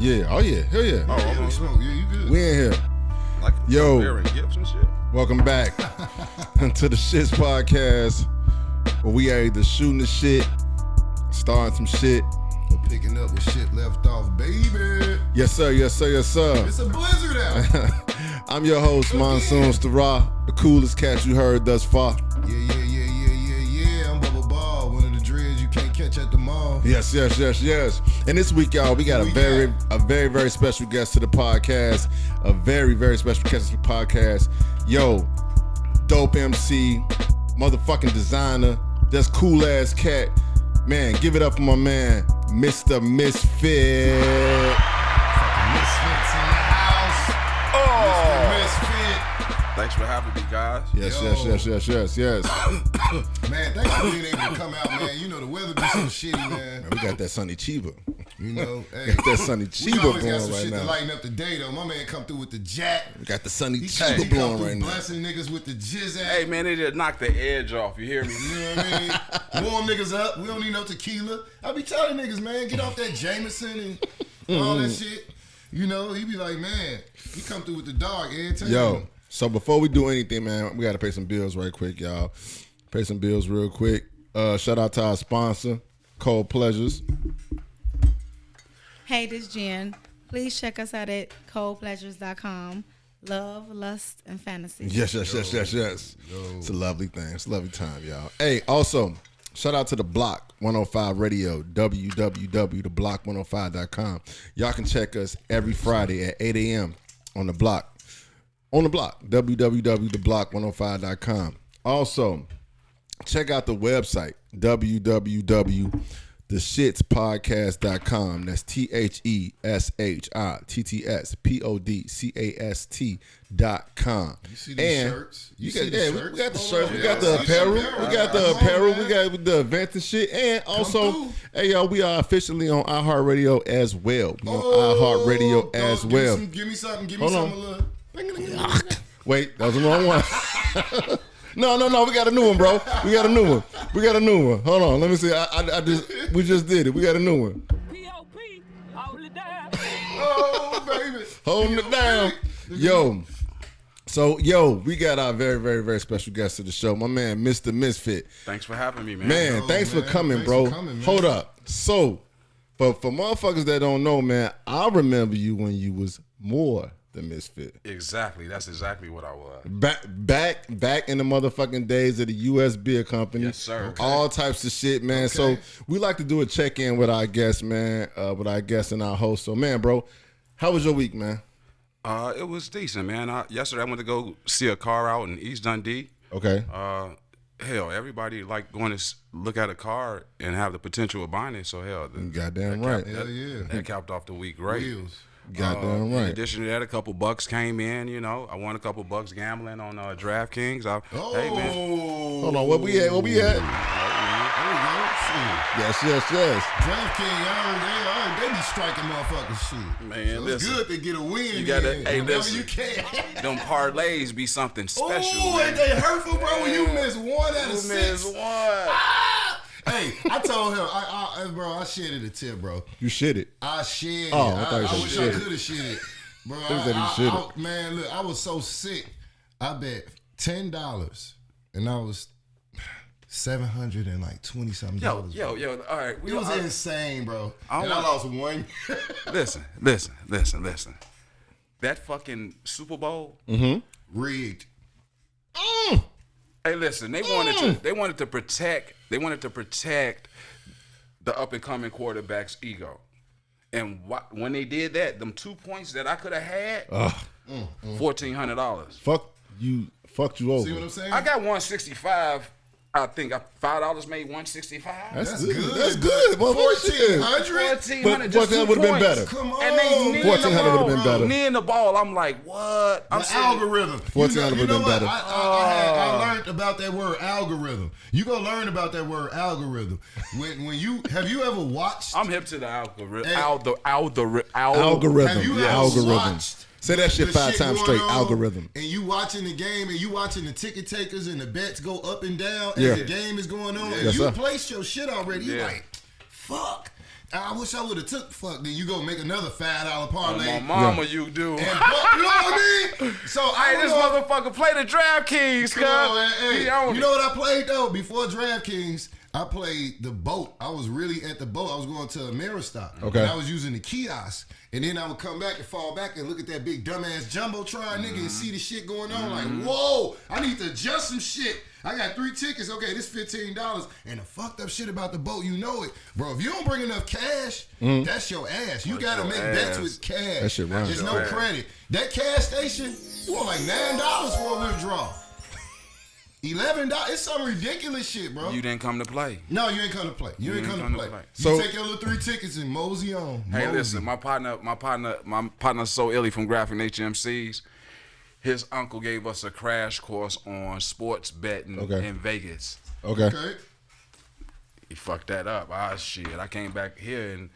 Yeah. Oh yeah. Hell yeah. Oh, Yeah, we smoke. Yeah, you good. We in here. Like Yo. Aaron Gibbs and shit. Welcome back to the S.H.I.T.S podcast, where we are either shooting the shit, starting some shit. Or picking up with shit left off, baby. Yes sir. Yes sir. Yes sir. It's a blizzard out. I'm your host, Monsoon, Staraw, the coolest cat you heard thus far. Yeah. I'm Bubba Ball, one of the dreads you can't catch at the mall. Yes. And this week, y'all, we got a very special guest to the podcast. A very special guest to the podcast. Yo, dope MC, motherfucking designer, just cool ass cat. Man, give it up for my man, Mr. Misfit. Misfits in the house. Oh, Misfit. thanks for having me, guys. Yes. Man, thanks for being able to come out, man. You know the weather be so shitty, man. Man, we got that sunny Chiba. You know, hey, Got that sunny we Chiba always got blowing some right shit to now. lighten up the day, though. My man come through with the jack. We got the sunny He Chiba come blowing through right now. blessing niggas with the jizz Hey, man, they just knocked the edge off. You hear me? You know what I mean? Warm niggas up. We don't need no tequila. I be telling niggas, man, get off that Jameson and all that shit. You know, he be like, man, he come through with the dog every time. Yo, so before we do anything, man, we got to pay some bills right quick, y'all. Pay some bills real quick. Shout out to our sponsor, Cold Pleasures. Hey, this Jen. Please check us out at coldpleasures.com. Love, lust, and fantasy. Yes. It's a lovely thing. It's a lovely time, y'all. Hey, also, shout out to the Block 105 Radio, www.theblock105.com. Y'all can check us every Friday at 8 a.m. on the block, www.theblock105.com. Also, check out the website, www.theshitspodcast.com. That's THESHITTS.com. You see these shirts? We got the Hold shirts. on. We got the Yeah, apparel. I see We got the Come on, apparel. man. We got the events and shit. And also, through. hey, y'all, we are officially on iHeartRadio as well. We on iHeartRadio as well. Give me something. Give Hold me on. something. Wait, that was the wrong one. No, we got a new one, bro. We got a new one. Hold on, let me see. We just did it. We got a new one. P.O.P. Hold it down. Oh, baby. Holding it down. Yo, we got our very special guest to the show, my man, Mr. Misfit. Thanks for having me, man. Man, thanks for man. coming, Thanks bro. for coming, man. Hold up. So, for motherfuckers that don't know, man, I remember you when you was more than Misfit. Exactly. That's exactly what I was. Back in the motherfucking days of the U.S. Beer Company. Yes, sir. Okay. All types of shit, man. So we like to do a check-in with our guests, man, with our guests and our hosts. So, man, bro, how was your week, man? It was decent, man. Yesterday I went to go see a car out in East Dundee. Okay. Hell, everybody like going to look at a car and have the potential of buying it. So hell, Goddamn right. Hell yeah. that capped off the week great. Wheels. Goddamn In right. addition to that, a couple bucks came in. You know, I won a couple bucks gambling on DraftKings. Hey man, Hold on, what we at? There we go. Shit. Yes. DraftKings, they be striking motherfuckers shit. Man, So it's listen. good to get a win. You gotta- in. hey, Whenever listen. you can. them parlays be something special. Oh, ain't they hurtful, bro? When you miss one out of You six. miss one. Hey, I told him, bro, I shedded a tip, bro. You shit it. I shed Oh, it. I thought you I said wish shit I it. could have shit it. Bro, He said he shit it. man, look, I was so sick. I bet $10 and I was $720 something. Yo. All right, It was insane, bro. I And I lost one. Listen. That fucking Super Bowl. Rigged. Hey, listen. They wanted to protect the up and coming quarterback's ego. And when they did that, them 2 points that I could have had, $1,400. Fucked you over. See what I'm saying? I got 165. I think $5 made 165. That's good. good. That's good. Motherfucker. 1,400? But that would have been better. Come on. And they kneeing 1,400 the would have been ball. better. Kneeing the ball. I'm like, what? I'm The saying, algorithm. 1,400 You would've been know what? better. I learned about that word algorithm. You gonna learn about that word algorithm. When you have you ever watched? I'm hip to the algorithm. Hey. Algorithm. Have you ever Algorithm. watched Say that shit the 5 times going straight. on, Algorithm. And you watching the game and you watching the ticket takers and the bets go up and down Yeah. as the game is going on. Yes, And you sir. placed your shit already. You Yeah. like, fuck. I wish I would have took fuck. Then you go make another $5 parlay. My mama, you do. And, you know what I mean? So Hey, this motherfucker play the DraftKings, Come on, cuz. hey, He own you it. know what I played though? Before DraftKings, I played the boat. I was really at the boat. I was going to a mirror stop. Okay. And I was using the kiosk. And then I would come back and fall back and look at that big dumbass Jumbotron nigga and see the shit going on. Like, whoa, I need to adjust some shit. I got 3 tickets. Okay, this $15. And the fucked up shit about the boat, you know it. Bro, if you don't bring enough cash, that's your ass. You got to make bets with cash. That shit runs. There's That's no your ass. credit. That cash station, you want like $9 for a withdrawal. $11. It's some ridiculous shit, bro. You didn't come to play. No, you ain't come to play. You ain't come to play. So- You take your little 3 tickets and mosey on. Hey, Mosey. listen, my partner's so illy from Graphic Nature MCs. His uncle gave us a crash course on sports betting in Vegas. Okay. Okay. He fucked that up. Ah, shit. I came back here and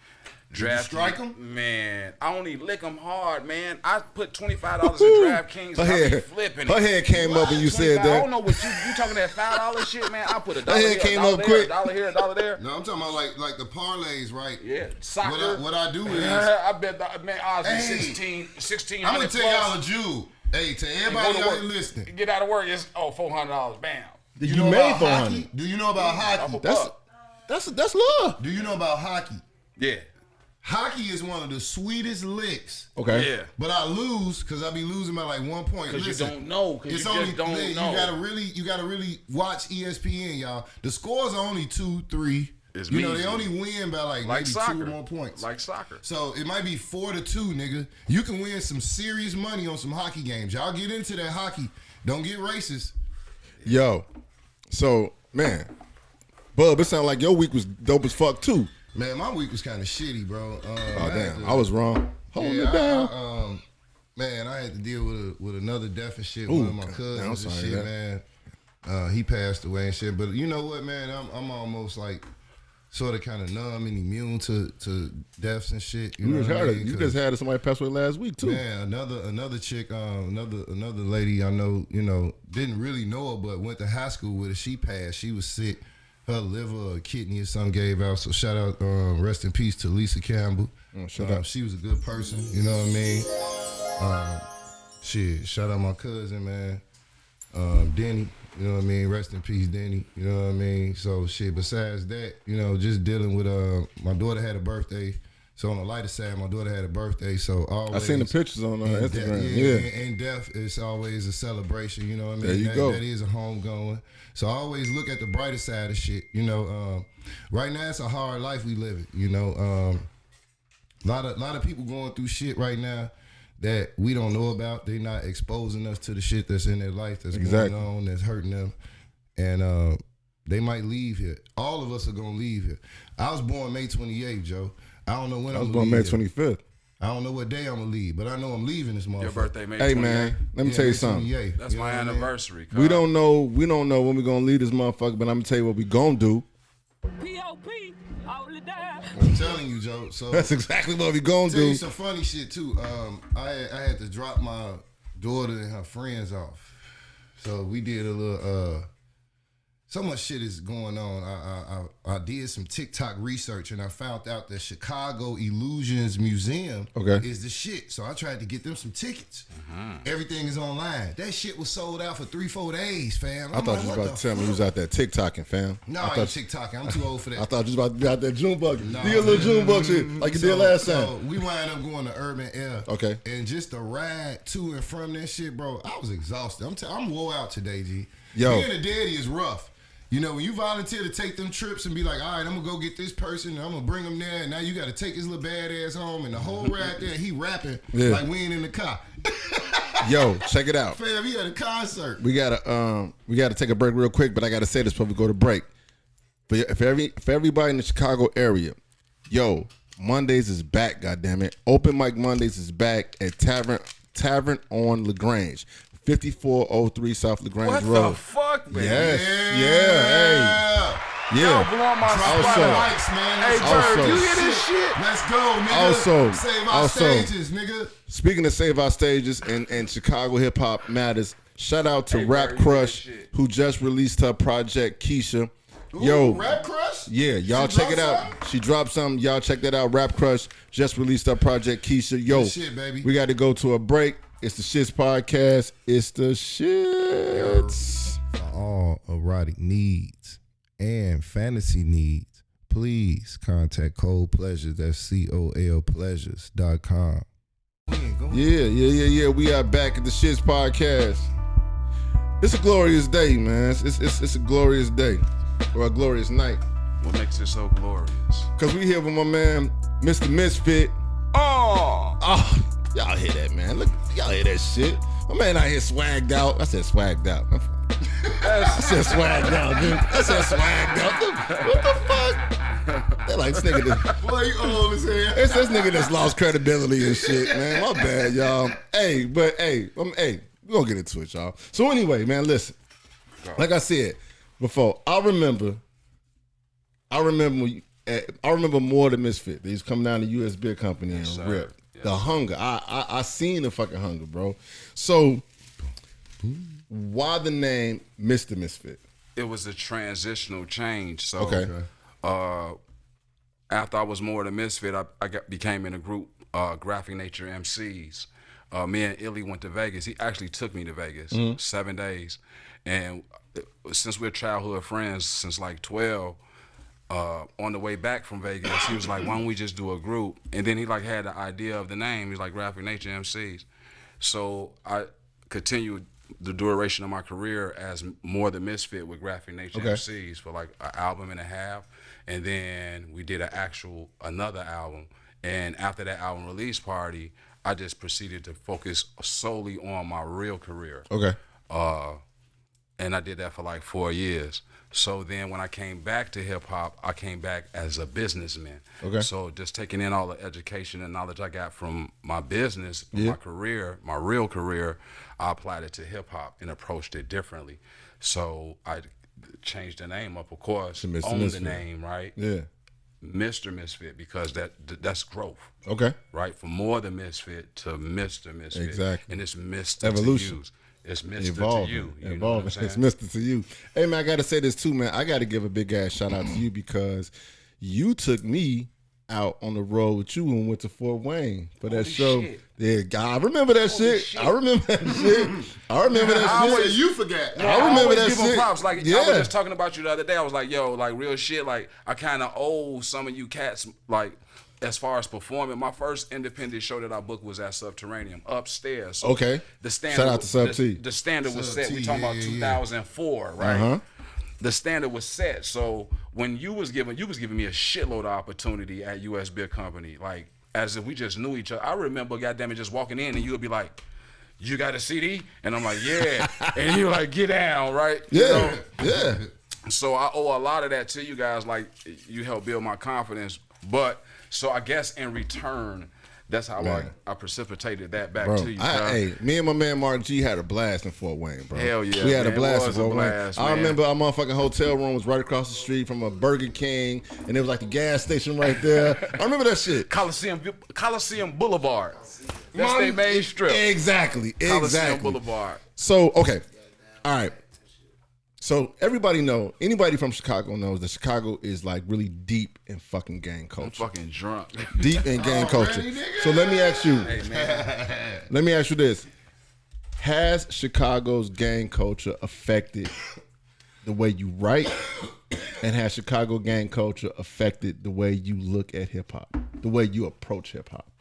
Did you drafted. strike him? Man, I only lick him hard, man. I put $25 in DraftKings. Her and I be head, flipping her it. head came up when you said I that. don't know what you talking that $5 shit, man. I put a Her dollar head here, came a dollar up there, quick. a dollar here, a dollar there. No, I'm talking about like the parlays, right? Yeah, soccer. What I do is I bet man, odds be Hey, 1600 I'm gonna plus. tell y'all a Jew. Hey, to everybody Go to out work. here listening. Get out of work. It's $400. Bam. You know made about 400. hockey? Do you know about hockey? That's love. Do you know about hockey? Yeah. Hockey is one of the sweetest licks. Okay. Yeah. But I lose because I be losing by like 1 point. Because you Listen, don't know. Because It's you only just don't know. You gotta really watch ESPN, y'all. The scores are only 2-3. It's you know, measly. they only win by like maybe soccer. 2 more points. Like soccer. So it might be 4-2, nigga. You can win some serious money on some hockey games. Y'all get into that hockey. Don't get racist. Yo, so man, Bub, it sounded like your week was dope as fuck too. Man, my week was kind of shitty, bro. Oh damn, I was wrong. Hold it I, down. man, I had to deal with another death and shit. Ooh, One of my damn, I'm cousins and sorry, shit, man. man. He passed away and shit. But you know what, man? I'm almost like sort of kind of numb and immune to deaths and shit. You know what I mean? You just had somebody pass away last week too. Man, another chick, another lady I know, you know, didn't really know her, but went to high school with her. She passed. She was sick. Her liver or kidney or something gave out. So shout out, rest in peace to Lisa Campbell. Shout out. She was a good person. You know what I mean? Shit, shout out my cousin, man. Denny. You know what I mean? Rest in peace, Denny. You know what I mean? So shit, besides that, you know, just dealing with my daughter had a birthday. So on the lighter side, my daughter had a birthday. So always I seen the pictures on in Instagram. death, Yeah. in death, it's always a celebration. You know what I mean? There you go. That is a homegoing. So I always look at the brighter side of shit. You know, right now it's a hard life we live in. You know, a lot of people going through shit right now that we don't know about. They're not exposing us to the shit that's in their life that's going on, that's hurting them, and they might leave here. All of us are gonna leave here. I was born May 28th, Joe. I don't know when I was I'm born leave May here. 25th. I don't know what day I'm gonna leave, but I know I'm leaving this motherfucker. Your birthday, May Hey 28th. man, let me tell you May something. 28th. That's You know my what I mean? anniversary. We don't know when we're gonna leave this motherfucker, but I'm gonna tell you what we gonna do. P.O.P. Hold it down. I'm telling you, Joe. So That's exactly what we gonna tell you do. some funny shit too. I had to drop my daughter and her friends off. So we did a little so much shit is going on. I did some TikTok research and I found out that Chicago Illusions Museum is the shit. So I tried to get them some tickets. Everything is online. That shit was sold out for 3-4 days, fam. I thought you was about to tell me you was out there TikToking, fam. No, I I ain't thought, TikToking. I'm too old for that. I thought you was about to be out there June bucket. Nah, Do your little June buck shit like you did last So time. we wind up going to Urban Air. Okay. And just the ride to and from that shit, bro, I was exhausted. I'm wore out today, G. Yo. Being a daddy is rough. You know, when you volunteer to take them trips and be like, all right, I'm going to go get this person, and I'm going to bring them there, and now you got to take his little badass home, and the whole ride there, he rapping like we ain't in the car. Yo, check it out. Fam, he at a concert. We gotta take a break real quick, but I gotta say this before we go to break. For everybody in the Chicago area, yo, Mondays is back. Goddammit, Open Mic Mondays is back at Tavern on LaGrange, 5403 South LaGrange What Road. the fuck, man? Yes, hey, Y'all yeah. blowing my Drop spot. my mics, man. Hey, Let's Bird, go. you hear this shit? Let's go, nigga. Save our Also, stages, nigga. Speaking of Save Our Stages and Chicago Hip Hop Matters, shout out to Hey, Rap Bird, you Crush, hear that shit? who just released her project Keisha. Ooh, Yo, Rap Crush? Yeah, y'all check it out. She dropped something. Y'all check that out. Rap Crush just released her project Keisha. Yo, Good shit, baby. We got to go to a break. It's the Shits podcast. It's the Shits. For all erotic needs and fantasy needs, please contact Cold Pleasures. That's COLPleasures.com. Yeah. We are back at the Shits podcast. It's a glorious day, man. It's a glorious day or a glorious night. What makes it so glorious? Cause we here with my man, Mr. Misfit. Oh, Y'all hear that, man? Look, y'all hear that shit? My man out here swagged out. I said swagged out. I said swagged out, dude. I said swagged out. What the fuck? They're like, this nigga just, Boy, you old as hell. it's this nigga that's lost credibility and shit, man. My bad, y'all. Hey, we gonna get into it, y'all. So anyway, man, listen. Like I said before, I remember more than Misfit. They used to come down to U.S. Beer Company and rip. The hunger. I seen the fucking hunger, bro. So why the name Mr. Misfit? it was a transitional change. So Okay. After I was more than Misfit, I became in a group, Graphic Nature MCs. Me and Illy went to Vegas. He actually took me to Vegas 7 days. And since we're childhood friends since like 12, on the way back from Vegas, he was like, why don't we just do a group? And then he like had the idea of the name. He's like, Graphic Nature MCs. So I continued the duration of my career as more than Misfit with Graphic Nature MCs for like an album and a half. And then we did another album. And after that album release party, I just proceeded to focus solely on my real career. Okay. And I did that for like 4 years. So then when I came back to hip hop, I came back as a businessman. Okay. So just taking in all the education and knowledge I got from my business, my career, my real career, I applied it to hip hop and approached it differently. So I changed the name up, of course, owned the name, right? Yeah. Mr. Misfit, because that's growth. Okay. Right? From more than Misfit to Mr. Misfit. Exactly. And it's Mr. Evolution. to use. It's Mr. Evolving. to you. You know what Evolving. I'm saying? It's Mr. to you. Hey, man, I got to say this too, man. I got to give a big ass shout out to you because you took me out on the road with you and went to Fort Wayne for that show. Shit. Yeah, I remember that shit. I remember that shit. I remember that shit. You forgot. I remember that give them shit. props. Like Yeah. I was just talking about you the other day. I was like, yo, like real shit. Like I kind of owe some of you cats, like as far as performing. My first independent show that I booked was at Subterranean upstairs. So Okay. The standard. Shout out to Sub-T. The standard was set. Sub-T, We talking about 2004, right? Uh-huh. The standard was set. So when you was giving me a shitload of opportunity at U.S. Beer Company, like as if we just knew each other. I remember, goddamn it, just walking in and you would be like, "You got a CD?" And I'm like, "Yeah." And you like, "Get down," right? Yeah. You know? Yeah. So I owe a lot of that to you guys. Like you helped build my confidence. But so I guess in return, that's how I precipitated that back Bro, to you. hey, me and my man Mark G had a blast in Fort Wayne, bro. Hell yeah, we had man. a blast It in was a Fort blast, Wayne. I man. remember our motherfucking hotel room was right across the street from a Burger King, and it was like the gas station right there. I remember that shit. Coliseum Boulevard. That's their main strip. Exactly. Coliseum Boulevard. So, okay. All right. So anybody from Chicago knows that Chicago is like really deep in fucking gang I'm culture. fucking drunk. Deep in gang culture. So let me ask you. Hey man. Let me ask you this. Has Chicago's gang culture affected the way you write? And has Chicago gang culture affected the way you look at hip hop? The way you approach hip hop?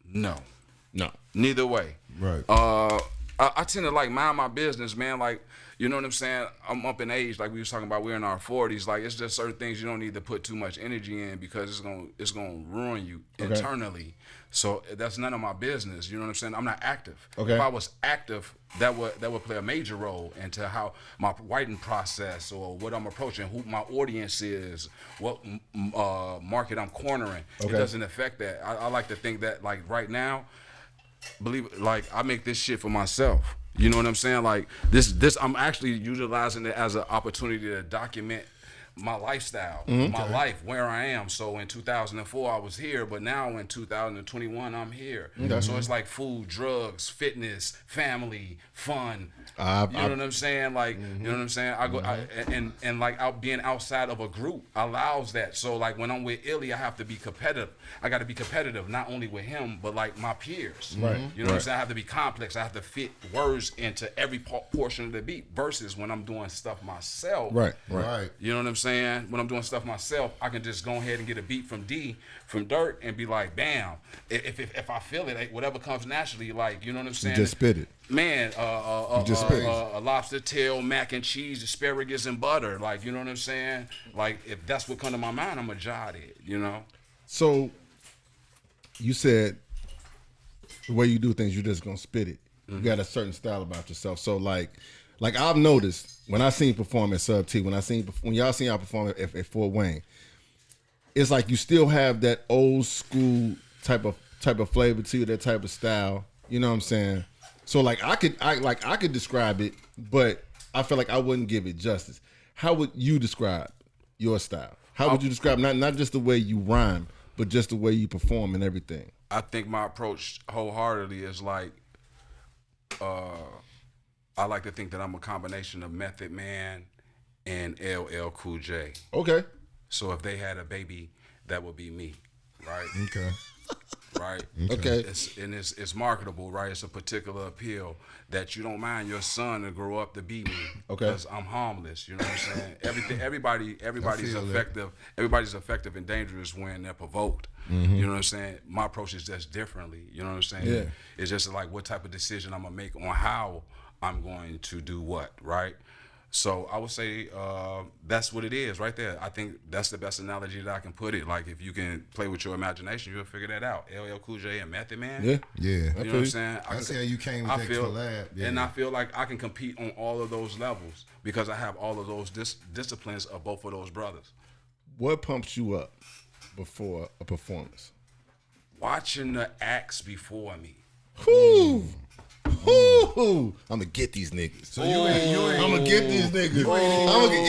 No. Neither way. Right. I tend to like mind my business, man. Like, you know what I'm saying? I'm up in age, like we was talking about. We're in our 40s. Like, it's just certain things you don't need to put too much energy in because it's gonna ruin you internally. So that's none of my business. You know what I'm saying? I'm not active. Okay. If I was active, that would play a major role into how my writing process or what I'm approaching, who my audience is, what market I'm cornering. Okay. It doesn't affect that. I like to think that like right now, like I make this shit for myself. You know what I'm saying? Like this I'm actually utilizing it as an opportunity to document my lifestyle, my life, where I am. So in 2004 I was here, but now in 2021 I'm here. So it's like food, drugs, fitness, family, fun. You know what I'm saying? Like, you know what I'm saying? I go and like out being outside of a group allows that. So like when I'm with Illy, I have to be competitive. I got to be competitive, not only with him, but like my peers. Right. You know what I'm saying? I have to be complex. I have to fit words into every portion of the beat. Versus when I'm doing stuff myself. Right. You know what I'm saying? When I'm doing stuff myself, I can just go ahead and get a beat from Dirt, and be like, bam. If I feel it, like, whatever comes naturally, like, you know what I'm saying? You just spit it. Man, just spit it. a lobster tail, mac and cheese, asparagus and butter. Like, you know what I'm saying? Like, if that's what come to my mind, I'm going to jot it, you know? So you said the way you do things, you're just going to spit it. You got a certain style about yourself. So like I've noticed when I seen you perform at Sub-T, when y'all seen y'all perform at Fort Wayne, it's like you still have that old school type of flavor to you, that type of style. You know what I'm saying? So like I could describe it, but I feel like I wouldn't give it justice. How would you describe your style? How would you describe not just the way you rhyme, but just the way you perform and everything? I think my approach wholeheartedly is like, I like to think that I'm a combination of Method Man and LL Cool J. Okay. So if they had a baby, that would be me, right? Okay. Right? Okay. It's marketable, right? It's a particular appeal that you don't mind your son to grow up to be me. Okay. Because I'm harmless, you know what I'm saying? Everybody's effective. Everybody's effective and dangerous when they're provoked. You know what I'm saying? My approach is just differently. You know what I'm saying? Yeah. It's just like what type of decision I'm gonna make on how I'm going to do what, right? So I would say that's what it is right there. I think that's the best analogy that I can put it. Like if you can play with your imagination, you'll figure that out. LL Cool J and Method Man. Yeah. Yeah. You know what I'm saying? I see how you came with that collab. Yeah. And I feel like I can compete on all of those levels because I have all of those disciplines of both of those brothers. What pumps you up before a performance? Watching the acts before me. Whoo! Whoo! I'm gonna get these niggas. So you ain't I'm gonna get these niggas.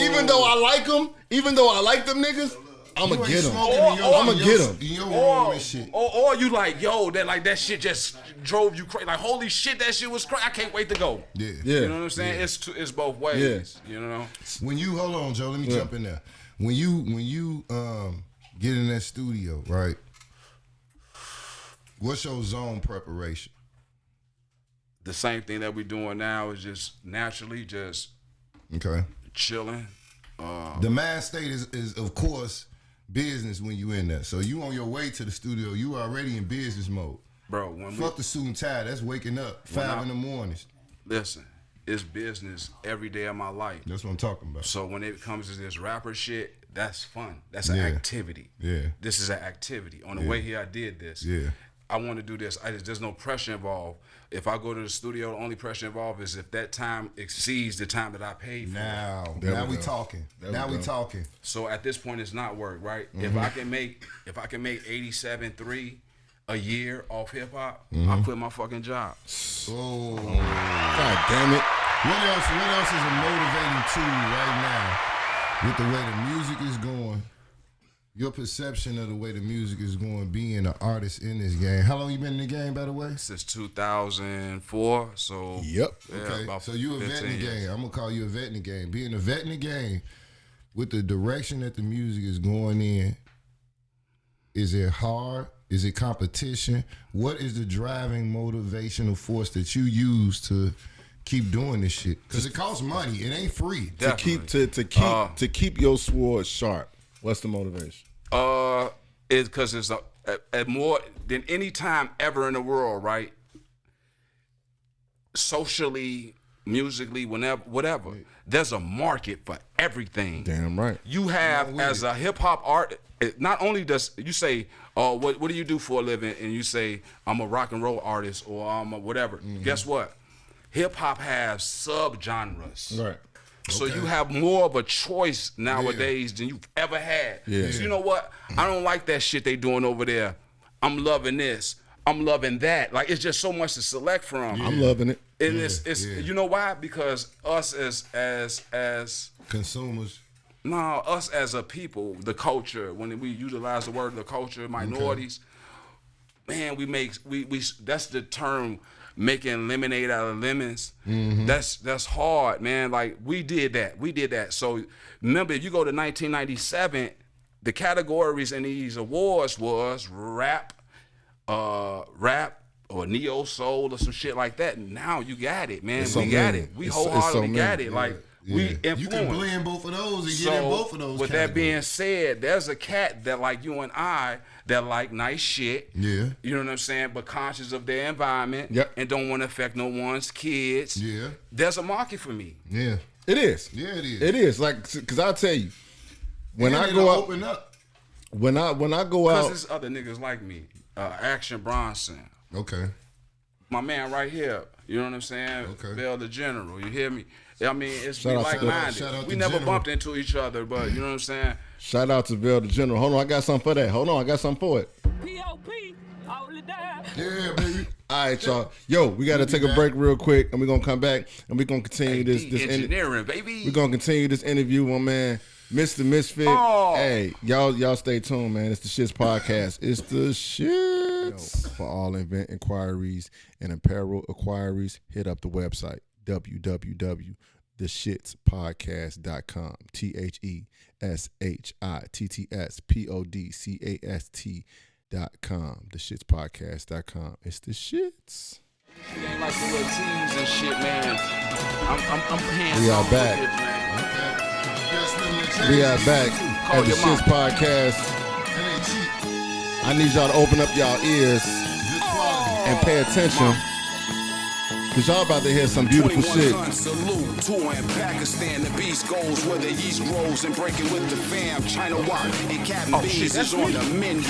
Even though I like them, even though I like them niggas, I'm gonna get them. I'm gonna get them. In your room and shit. Or you like, yo, that shit just drove you crazy. Like, holy shit, that shit was crazy. I can't wait to go. Yeah. You know what I'm saying? Yeah. It's both ways. You know. When you hold on, Joe, let me jump in there. When you get in that studio, right? What's your zone preparation? The same thing that we're doing now is just naturally just chilling. The mind state is of course business when you in there. So you on your way to the studio, you already in business mode. Bro, when fuck the suit and tie, that's waking up 5 in the mornings. Listen, it's business every day of my life. That's what I'm talking about. So when it comes to this rapper shit, that's fun. That's an activity. Yeah. This is an activity. On the way here, I did this. Yeah. I want to do this. There's no pressure involved. If I go to the studio, the only pressure involved is if that time exceeds the time that I paid for. Now we talking. We talking. So at this point, it's not work, right? If I can make 87.3 a year off hip hop, I quit my fucking job. Oh, God damn it! What else is a motivating tool right now with the way the music is going? Your perception of the way the music is going, being an artist in this game. How long you been in the game, by the way? Since 2004. So yep. Okay. So you a vet in the game. I'm gonna call you a vet in the game. Being a vet in the game, with the direction that the music is going in, is it hard? Is it competition? What is the driving motivational force that you use to keep doing this shit? Because it costs money. It ain't free. Definitely. To keep your sword sharp. What's the motivation? It's because it's a more than any time ever in the world, right? Socially, musically, whatever. There's a market for everything. Damn right. You have as a hip hop art. Not only does you say, what do you do for a living? And you say, I'm a rock and roll artist or I'm a whatever. Guess what? Hip hop has subgenres. Right. So you have more of a choice nowadays than you've ever had. Yeah. So you know what? I don't like that shit they doing over there. I'm loving this. I'm loving that. Like, it's just so much to select from. I'm loving it. And it's you know why? Because us as consumers, No, us as a people, the culture. When we utilize the word the culture, minorities, man, we that's the term. Making lemonade out of lemons, that's hard, man. Like we did that. So remember, if you go to 1997, the categories in these awards was rap or neo soul or some shit like that. And now you got it, man. We got it. We wholeheartedly got it. Like we influence. You can blend both of those and get in both of those. With that being said, there's a cat that like you and I that like nice shit. Yeah. You know what I'm saying? But conscious of their environment and don't want to affect no one's kids. Yeah. There's a market for me. Yeah. It is. Yeah, it is. It is. Like, cause I'll tell you, when And I it'll go out, open up. when I go Because out, there's other niggas like me. Action Bronson. Okay. My man right here. You know what I'm saying? Okay. Bill the General. You hear me? I mean, it's Shout we out to- like-minded. shout out We to never General. bumped into each other, but you know what I'm saying? shout out to Bill the General. Hold on, I got something for that. Hold on, I got something for it. P.O.P. Hold it down. Yeah, baby. All right, y'all. Yo, we got to take a break real quick, and we're gonna come back, and we're gonna continue this engineering, baby. we're gonna continue this interview, my man, Mr. Misfit. Oh. Hey, y'all stay tuned, man. It's the Shits podcast. It's the Shits. For all event inquiries and apparel inquiries, hit up the website www.theshitspodcast.com. THESHITTS.com. Theshitspodcast.com. It's the Shits. It ain't like the little teas and shit, man. I'm paying. We are back. We are back at the your Shits mom. podcast. That ain't cheap. I need y'all to open up y'all ears Good quality. and pay attention, cause y'all about to hear some beautiful 21 shit. gun salute, tour in Pakistan. The beast goes where the yeast grows and breaking with the fam. China Walk and Captain B's is on the menu.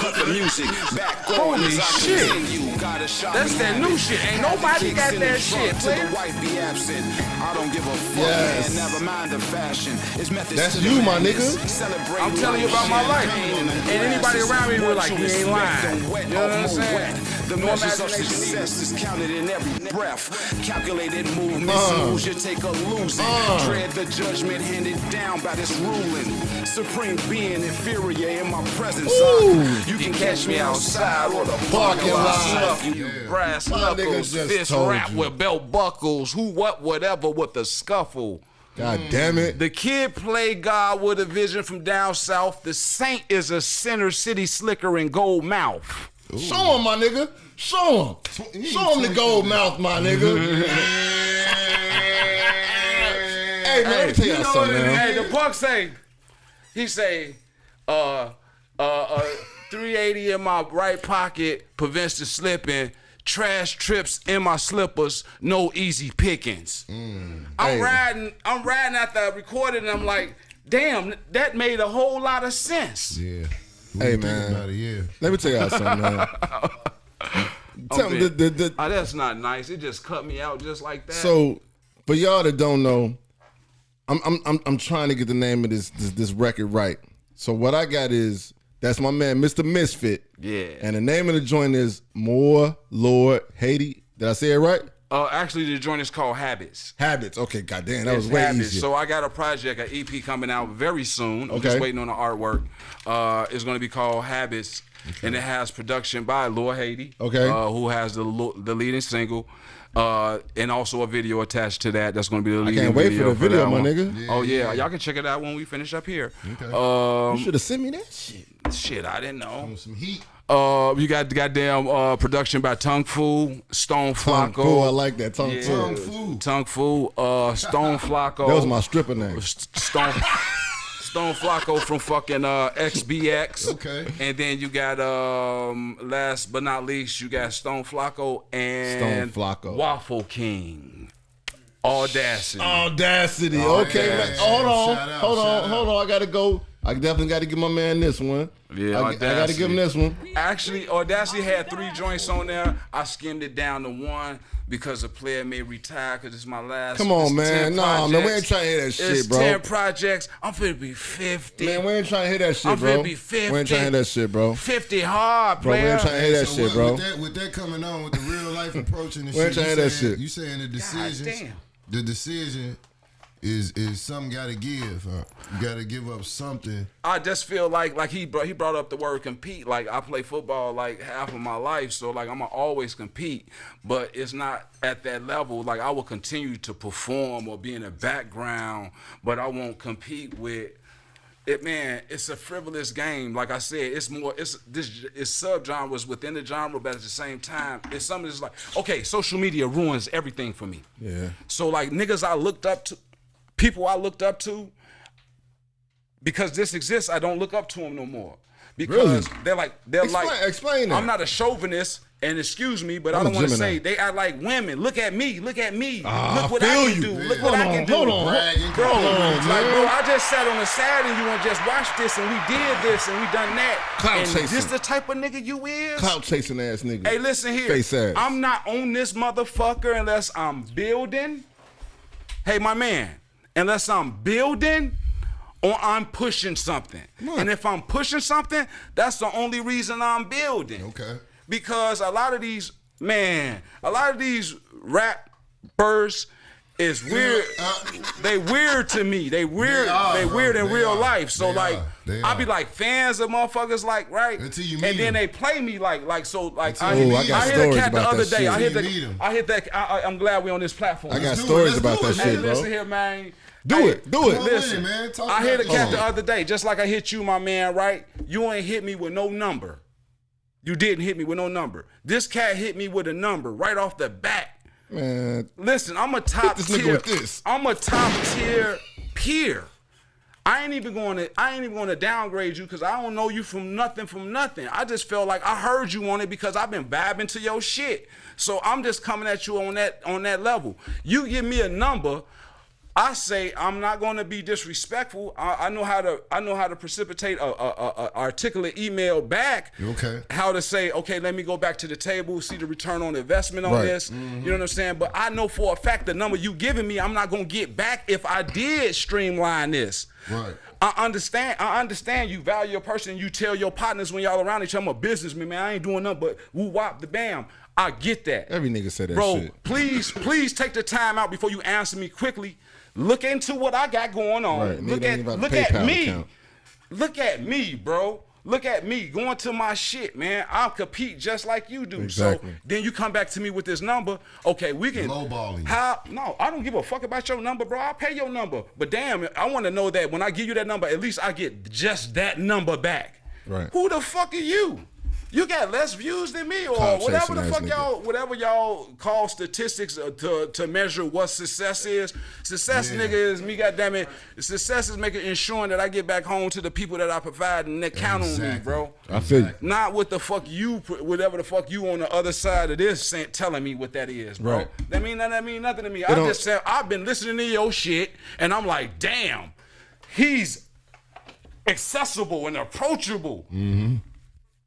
Cut the music back on as I shit. continue. Got a shot That's in that hand. new shit. Ain't Have the nobody kicks got in that the shit, trunk till player. the wife be absent. I don't give a fuck, Yes. man. Never mind the fashion. It's methods That's to the you, my madness. nigga. Celebrate I'm telling you about my life. champagne And anybody around me was like, What you ain't lying. don't wet You know what I'm off more saying? wet. The No measures of imagination success is counted in every breath. Calculated movements, moves you take a losing. Dread the judgment handed down by this ruling. Supreme being inferior in my presence. You can catch me outside or the Parking lot. Snuff you, brass My nigga knuckles, just fist told wrap you. with belt buckles, who, what, whatever with the scuffle. God damn it. The kid played God with a vision from down south. The saint is a center city slicker in gold mouth. Show him, my nigga. Show him. Show him the gold mouth, my nigga. Hey, man, let me tell y'all something, man. Hey, the punk say, he say, 380 in my right pocket prevents the slipping. Trash trips in my slippers, no easy pickings. I'm Hey. riding after I recorded, and I'm like, damn, that made a whole lot of sense. Yeah. Hey, Think man. about it, yeah. Let me tell y'all something, man. Tell me Oh, that's not nice. It just cut me out just like that. So, for y'all that don't know, I'm trying to get the name of this record right. So what I got is, that's my man, Mr. Misfit. Yeah. And the name of the joint is More Lord Haiti. Did I say it right? Actually, the joint is called Habits. Habits. Okay, goddamn, that was It's way Habits. easier. So I got a project, an EP coming out very soon. I'm Okay. just waiting on the artwork. It's going to be called Habits, and it has production by Lord Haiti, Okay. who has the leading single, and also a video attached to that. That's going to be the leading can't wait for the video, that my one. nigga. Oh yeah, y'all can check it out when we finish up here. You should have sent me that shit. Shit, I didn't know. Some heat. You got goddamn production by Tongue Fu, Stone Tongue Flacco. Fu, I like that. Tongue Yeah. Fu. Tongue Fu. Tongue Fu, Stone Flacco. That was my stripper name. Stone Flacco from fucking XBX. Okay. And then you got last but not least, you got Stone Flacco and Stone Flacco. Waffle King. Audacity. Audacity. Oh, Okay, yeah. man. Hold on. Shout out, Hold shout on. out. Hold on. I gotta go. I definitely got to give my man this one. Yeah, I gotta Audacity. give him this one. Actually, Audacity had 3 joints on there. I skimmed it down to 1 because a player may retire because it's my last. Come on, it's man. 10 Nah, man, we ain't projects. trying to hear that shit, It's bro. 10 projects. I'm finna be 50. Man, we ain't trying to hear that shit, I'm bro. finna be 50. We ain't trying to hear that shit, bro. 50 hard, Bro, we player. ain't trying to hear that So shit, what- bro. With that coming on, with the real life approach and the We ain't shit, trying to hear that shit. you saying the decisions, damn. the decision is something got to give. You got to give up something. I just feel like he brought up the word compete. Like I play football like half of my life, so like I'm gonna always compete, but it's not at that level. Like I will continue to perform or be in the background, but I won't compete with it. Man, it's a frivolous game. Like I said, it's subgenres within the genre, but at the same time, it's something that's like, okay, social media ruins everything for me. Yeah. So like niggas I looked up to, people I looked up to, because this exists, I don't look up to them no more. Because really? they're Explain that. I'm not a chauvinist, and excuse me, but I don't want to say they act like women. Look at me. Look what I can do. Look what I can do. Hold on. Bro, I just sat on the side and you and just watched this and we did this and we done that. Clout-chasing. And this the type of nigga you is? Clout-chasing ass nigga. Hey, listen here. Face ass. I'm not on this motherfucker unless I'm building. Hey, my man. Unless I'm building or I'm pushing something. And if I'm pushing something, that's the only reason I'm building. Okay. Because a lot of these rappers is weird. They weird to me. They weird in real life. So I be like fans of motherfuckers like, right? Until you meet and then them. they play me like I I got hit the stories cat the about other that day. shit. I hit that. I'm glad we on this platform. I got stories about that Hey, shit, bro. listen here, man. Do it. Listen, man. I hit a cat the other day, just like I hit you, my man, right? You ain't hit me with no number. You didn't hit me with no number. This cat hit me with a number right off the bat. Man. Listen, I'm a top this nigga tier. with this. I'm a top tier peer. I ain't even going to downgrade you because I don't know you from nothing. I just felt like I heard you on it because I've been vibing to your shit. So I'm just coming at you on that level. You give me a number, I say I'm not going to be disrespectful. I know how to precipitate a articulate email back. Okay. How to say, okay, let me go back to the table, see the return on investment on this. You know what I'm saying? But I know for a fact the number you giving me, I'm not going to get back if I did streamline this. Right. I understand you value your person and you tell your partners when y'all around each other, I'm a businessman, man. I ain't doing nothing but woo wop the bam. I get that. Every nigga said that Bro, shit. please take the time out before you answer me quickly. Look into what I got going on. Right. Look at me. Look at me, bro. Look at me going to my shit, man. I'll compete just like you do. Exactly. So then you come back to me with this number. Okay, we can. Lowballing. No, I don't give a fuck about your number, bro. I'll pay your number. But damn, I want to know that when I give you that number, at least I get just that number back. Right. Who the fuck are you? You got less views than me, or Clout-chasing whatever the fuck nigga. whatever y'all call statistics to measure what success is. Success, nigga, is me. Goddamn it, success is ensuring that I get back home to the people that I provide and they count on me, bro. I feel you. Not what the fuck whatever the fuck you on the other side of this telling me what that is, bro. Right. That mean nothing to me. I just said I've been listening to your shit, and I'm like, damn, he's accessible and approachable.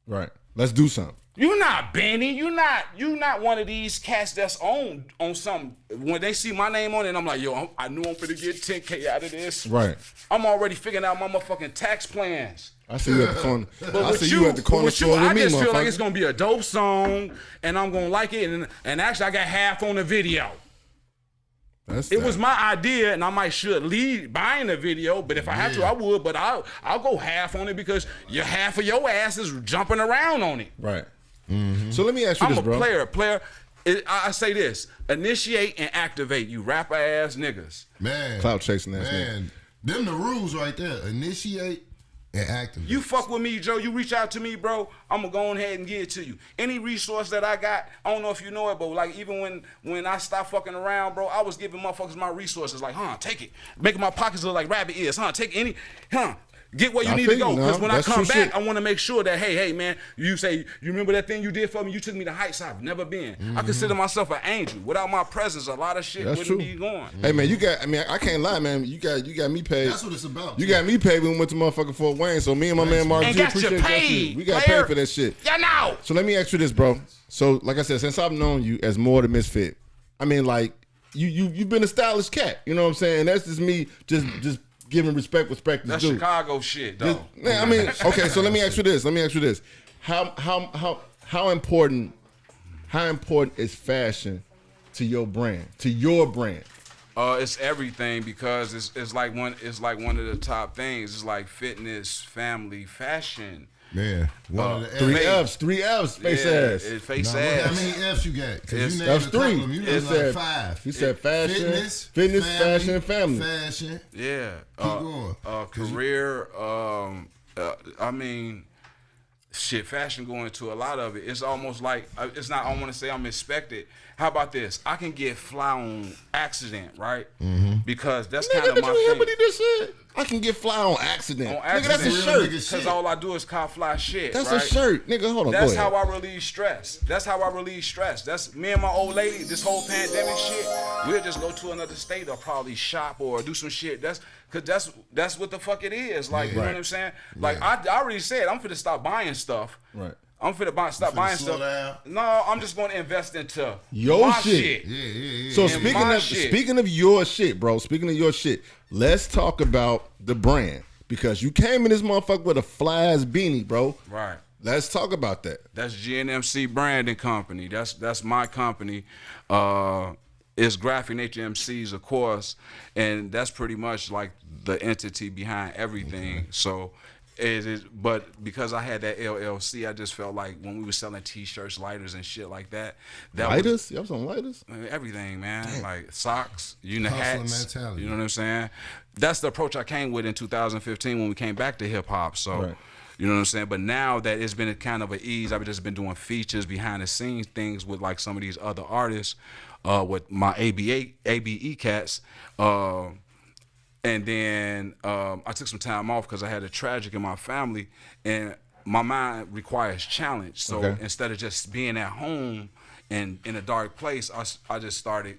Right. Let's do something. You not Benny. You not one of these cats that's on something. When they see my name on it, I'm like, yo, I knew I'm finna get 10K out of this. Right. I'm already figuring out my motherfucking tax plans. I see you at the corner. But I with see you, you at the corner store with I me, just feel like motherfucker. it's gonna be a dope song, and I'm gonna like it. And actually, I got half on the video. It was my idea, and I should lead buying the video, but if I had to, I would. But I'll go half on it because half of your ass is jumping around on it. Right. So let me ask you I'm this, bro. a player. I say this: initiate and activate, you rapper ass niggas. Man. Clout-chasing ass nigga. Man. Them the rules right there. Initiate and activate. You fuck with me, Joe. You reach out to me, bro. I'm gonna go ahead and give it to you. Any resource that I got, I don't know if you know it, but like even when I stopped fucking around, bro, I was giving motherfuckers my resources. Like, take it, making my pockets look like rabbit ears. Take any, get where you need to go. Because when I come back, I want to make sure that hey, man, you say you remember that thing you did for me. You took me to heights I've never been. I consider myself an angel. Without my presence, a lot of shit wouldn't be going. Hey man, I can't lie, man. You got me paid. That's what it's about. You got me paid when we went to motherfucking Fort Wayne. So me and my man Mark And G got you appreciate that paid, shit. We got player. paid for that shit. Yeah, now. So let me ask you this, bro. So like I said, since I've known you as more than Misfit, I mean like you've been a stylish cat. You know what I'm saying? That's just me just giving respect is That's due. Chicago shit, though. I mean, okay. So let me ask you this. How important is fashion to your brand? It's everything because it's like one of the top things. It's like fitness, family, fashion. Man, one of the three F's, face ass. It's face Now, ass. How many F's you got? That's You named a couple 3. of them. You It named said like 5. He said fashion, Fitness, fashion, and family. Fashion. Yeah. Keep going. Career. I mean, shit. Fashion going into a lot of it. It's almost like it's not. I don't want to say I'm expected. How about this? I can get fly on accident, right? Because that's kind of Nigga, my did you hear thing. what he just said? I can get fly on accident. On Nigga, that's a accident. shirt. Because all I do is cop fly shit. That's right? a shirt. Nigga, hold on. That's go ahead. how I relieve stress. That's me and my old lady, this whole pandemic shit, we'll just go to another state or probably shop or do some shit. That's what the fuck it is. Like, you know what I'm saying? Like, I already said, I'm finna stop buying stuff. Right. I'm finna stop buying slow stuff. down? No, I'm just gonna invest into Your my shit. Yeah. So And my shit. speaking of your shit, bro. Speaking of your shit, let's talk about the brand because you came in this motherfucker with a fly ass beanie, bro. Right. Let's talk about that. That's GNMC Branding Company. That's my company. It's Graphic Nature MCs, of course, and that's pretty much like the entity behind everything. So. But because I had that LLC, I just felt like when we were selling T-shirts, lighters, and shit like that, Lighters? You have some lighters? everything, man. Damn. Like socks, Hustling hats. mentality. You know what I'm saying? That's the approach I came with in 2015 when we came back to hip hop. So. Right. You know what I'm saying? But now that it's been a kind of an ease, I've just been doing features, behind the scenes things with like some of these other artists, with my ABE cats. And then I took some time off because I had a tragic in my family, and my mind requires challenge. So instead of just being at home and in a dark place, I just started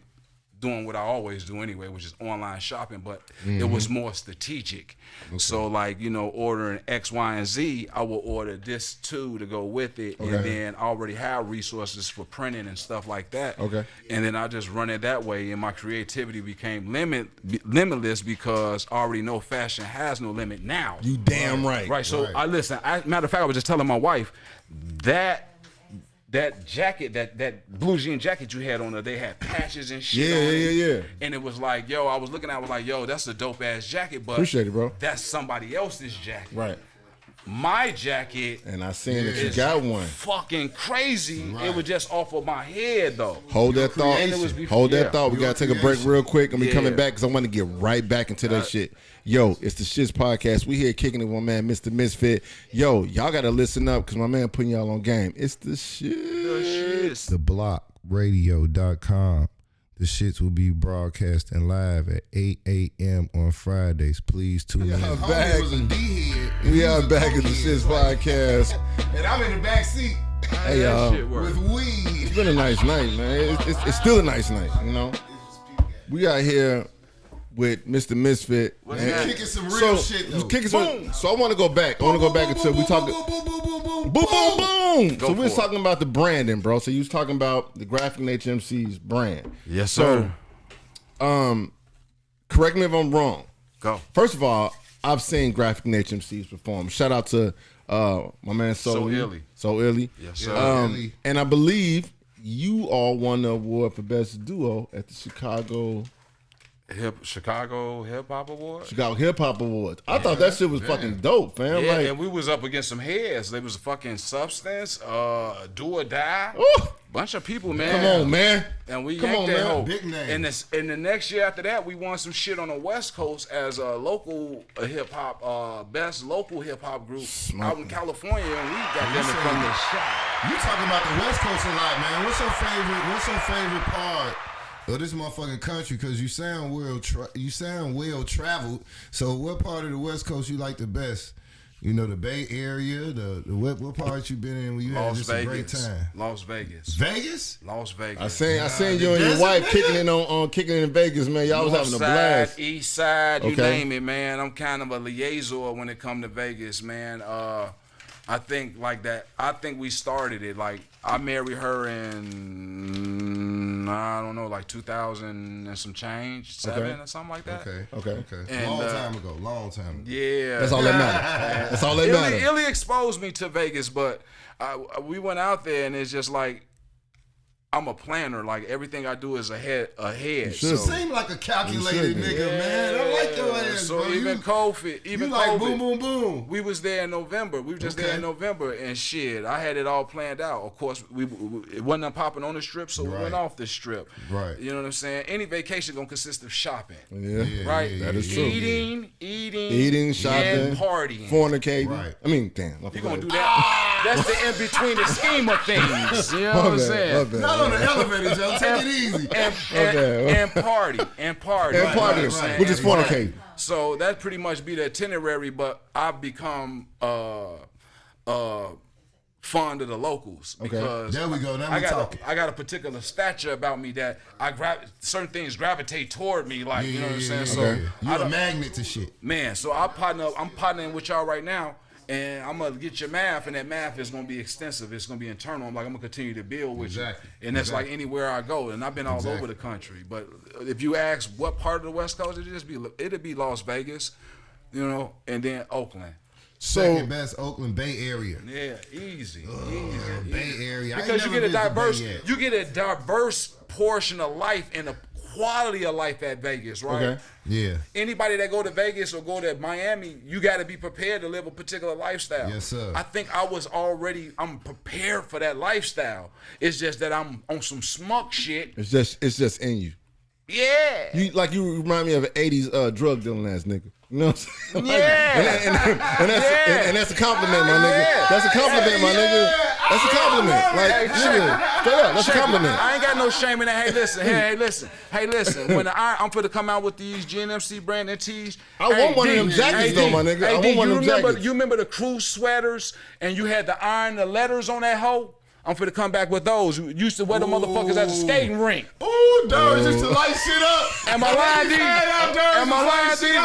doing what I always do anyway, which is online shopping, but it was more strategic. So like, ordering X, Y, and Z, I will order this too to go with it. And then I already have resources for printing and stuff like that. And then I just run it that way, and my creativity became limitless because I already know fashion has no limit now. You damn right. Right, so matter of fact, I was just telling my wife that jacket, that blue jean jacket you had on there, they had patches and shit on it. Yeah. And it was like, yo, I was looking at it, I was like, yo, that's a dope ass jacket, but Appreciate it, bro. that's somebody else's jacket. Right. My jacket And I seen that you got one. fucking crazy. It was just off of my head though. Hold that thought. And it was before- Hold that yeah. thought. We Your gotta take a break creation. real quick and we coming Yeah. back because I want to get right back into that shit. Yo, it's the Shits Podcast. We here kicking it with my man, Mr. Misfit. Yo, y'all gotta listen up because my man putting y'all on game. It's the shit. TheBlockRadio.com. The shits will be broadcasting live at 8 a.m. on Fridays. Please tune in. I'm back. Was a D-head. We are back at the Shits Podcast. And I'm in the back seat Hey, y'all. Shit work. with weed. It's been a nice night, man. It's still a nice night, you know. We out here with Mr. Misfit. man. Kicking some real shit, though. So I want to go back. I want to go back until we talk. Boom, boom, boom. So we was talking about the branding, bro. So you was talking about the Graphic Nature MC's brand. Yes, sir. Correct me if I'm wrong. Go. First of all, I've seen Graphic Nature MCs perform. Shout out to my man So Illy. So Illy. Yes, sir. Illy. And I believe you all won the award for best duo at the Chicago Chicago Hip Hop Award. Hip Hop Awards. I thought that shit was fucking dope, fam. Yeah, Like, and we was up against some heads. There was a fucking Substance, Do or Die. Ooh. Bunch of people, man. come on, man. And we Come yanked on, that man. hoe. Big names. And the next year after that, we won some shit on the West Coast as a local hip hop, best local hip hop group out in California, and we got them from the shot. You talking about the West Coast a lot, man. What's your favorite part of this motherfucking country? Because you sound well traveled. So what part of the West Coast you like the best? You know, the Bay Area, the what part you been in when you had Las just a great Vegas. time? Las Vegas. Vegas? Las Vegas. I seen you and the your desert, wife nigga? kicking it on kicking it in Vegas, man. Y'all was North having a side, blast. East side, you Okay. name it, man. I'm kind of a liaison when it come to Vegas, man. I think like that. I think we started it. Like I married her in I don't know, like 2000 and some change, 7 or something like that. Okay. And, Long time ago. Yeah, That's all that matters. That's all that matters. Illy exposed me to Vegas, but we went out there and it's just like I'm a planner. Like everything I do is ahead. should You So, seem like a calculated You should be. nigga, man. I like your ass, so bro. even COVID, You like boom, boom, boom. we was there in November. We were just there in November, and shit, I had it all planned out. Of course, it wasn't popping on the strip, so we went off the strip. Right. You know what I'm saying? Any vacation gonna consist of shopping. Yeah. Right. That is true. Eating, shopping, and partying. fornicating. Right. I mean, damn. You gonna do that? That's the in between the scheme of things. You know what I'm saying? Not on the elevator, Joe. Take it easy. And party. Partying, which is fornicating. So that pretty much be the itinerary, but I've become fond of the locals because There we go. Now we talking. I got a particular stature about me that certain things gravitate toward me, like you know what I'm saying. So you're a magnet to shit. man, so I'm partnering with y'all right now. And I'm gonna get your math, and that math is gonna be extensive. It's gonna be internal. I'm gonna continue to build with you, and that's like anywhere I go. And I've been all over the country. But if you ask what part of the West Coast, it'd be Las Vegas, you know, and then Oakland. So Second best Oakland Bay Area. Yeah, easy. Bay Area. Because you get a diverse portion of life and a quality of life at Vegas, right? Okay. Yeah. Anybody that go to Vegas or go to Miami, you got to be prepared to live a particular lifestyle. Yes, sir. I think I'm prepared for that lifestyle. It's just that I'm on some smug shit. it's just in you. Yeah. You remind me of an '80s drug dealing ass nigga. You know what I'm saying? Yeah. And that's a compliment, my nigga. That's a compliment, my nigga. That's a compliment. Like, nigga, straight up, that's a compliment. I ain't got no shame in that. Hey, listen. When I'm finna come out with these GNMC branded tees, I want one of them jackets, though, my nigga. I want one of them jackets. You remember the crew sweaters, and you had to iron the letters on that hoe? I'm finna come back with those. You used to wear the motherfuckers at the skating rink. Ooh, Durs just to light shit up. Am I lying, D? Am I lying, D?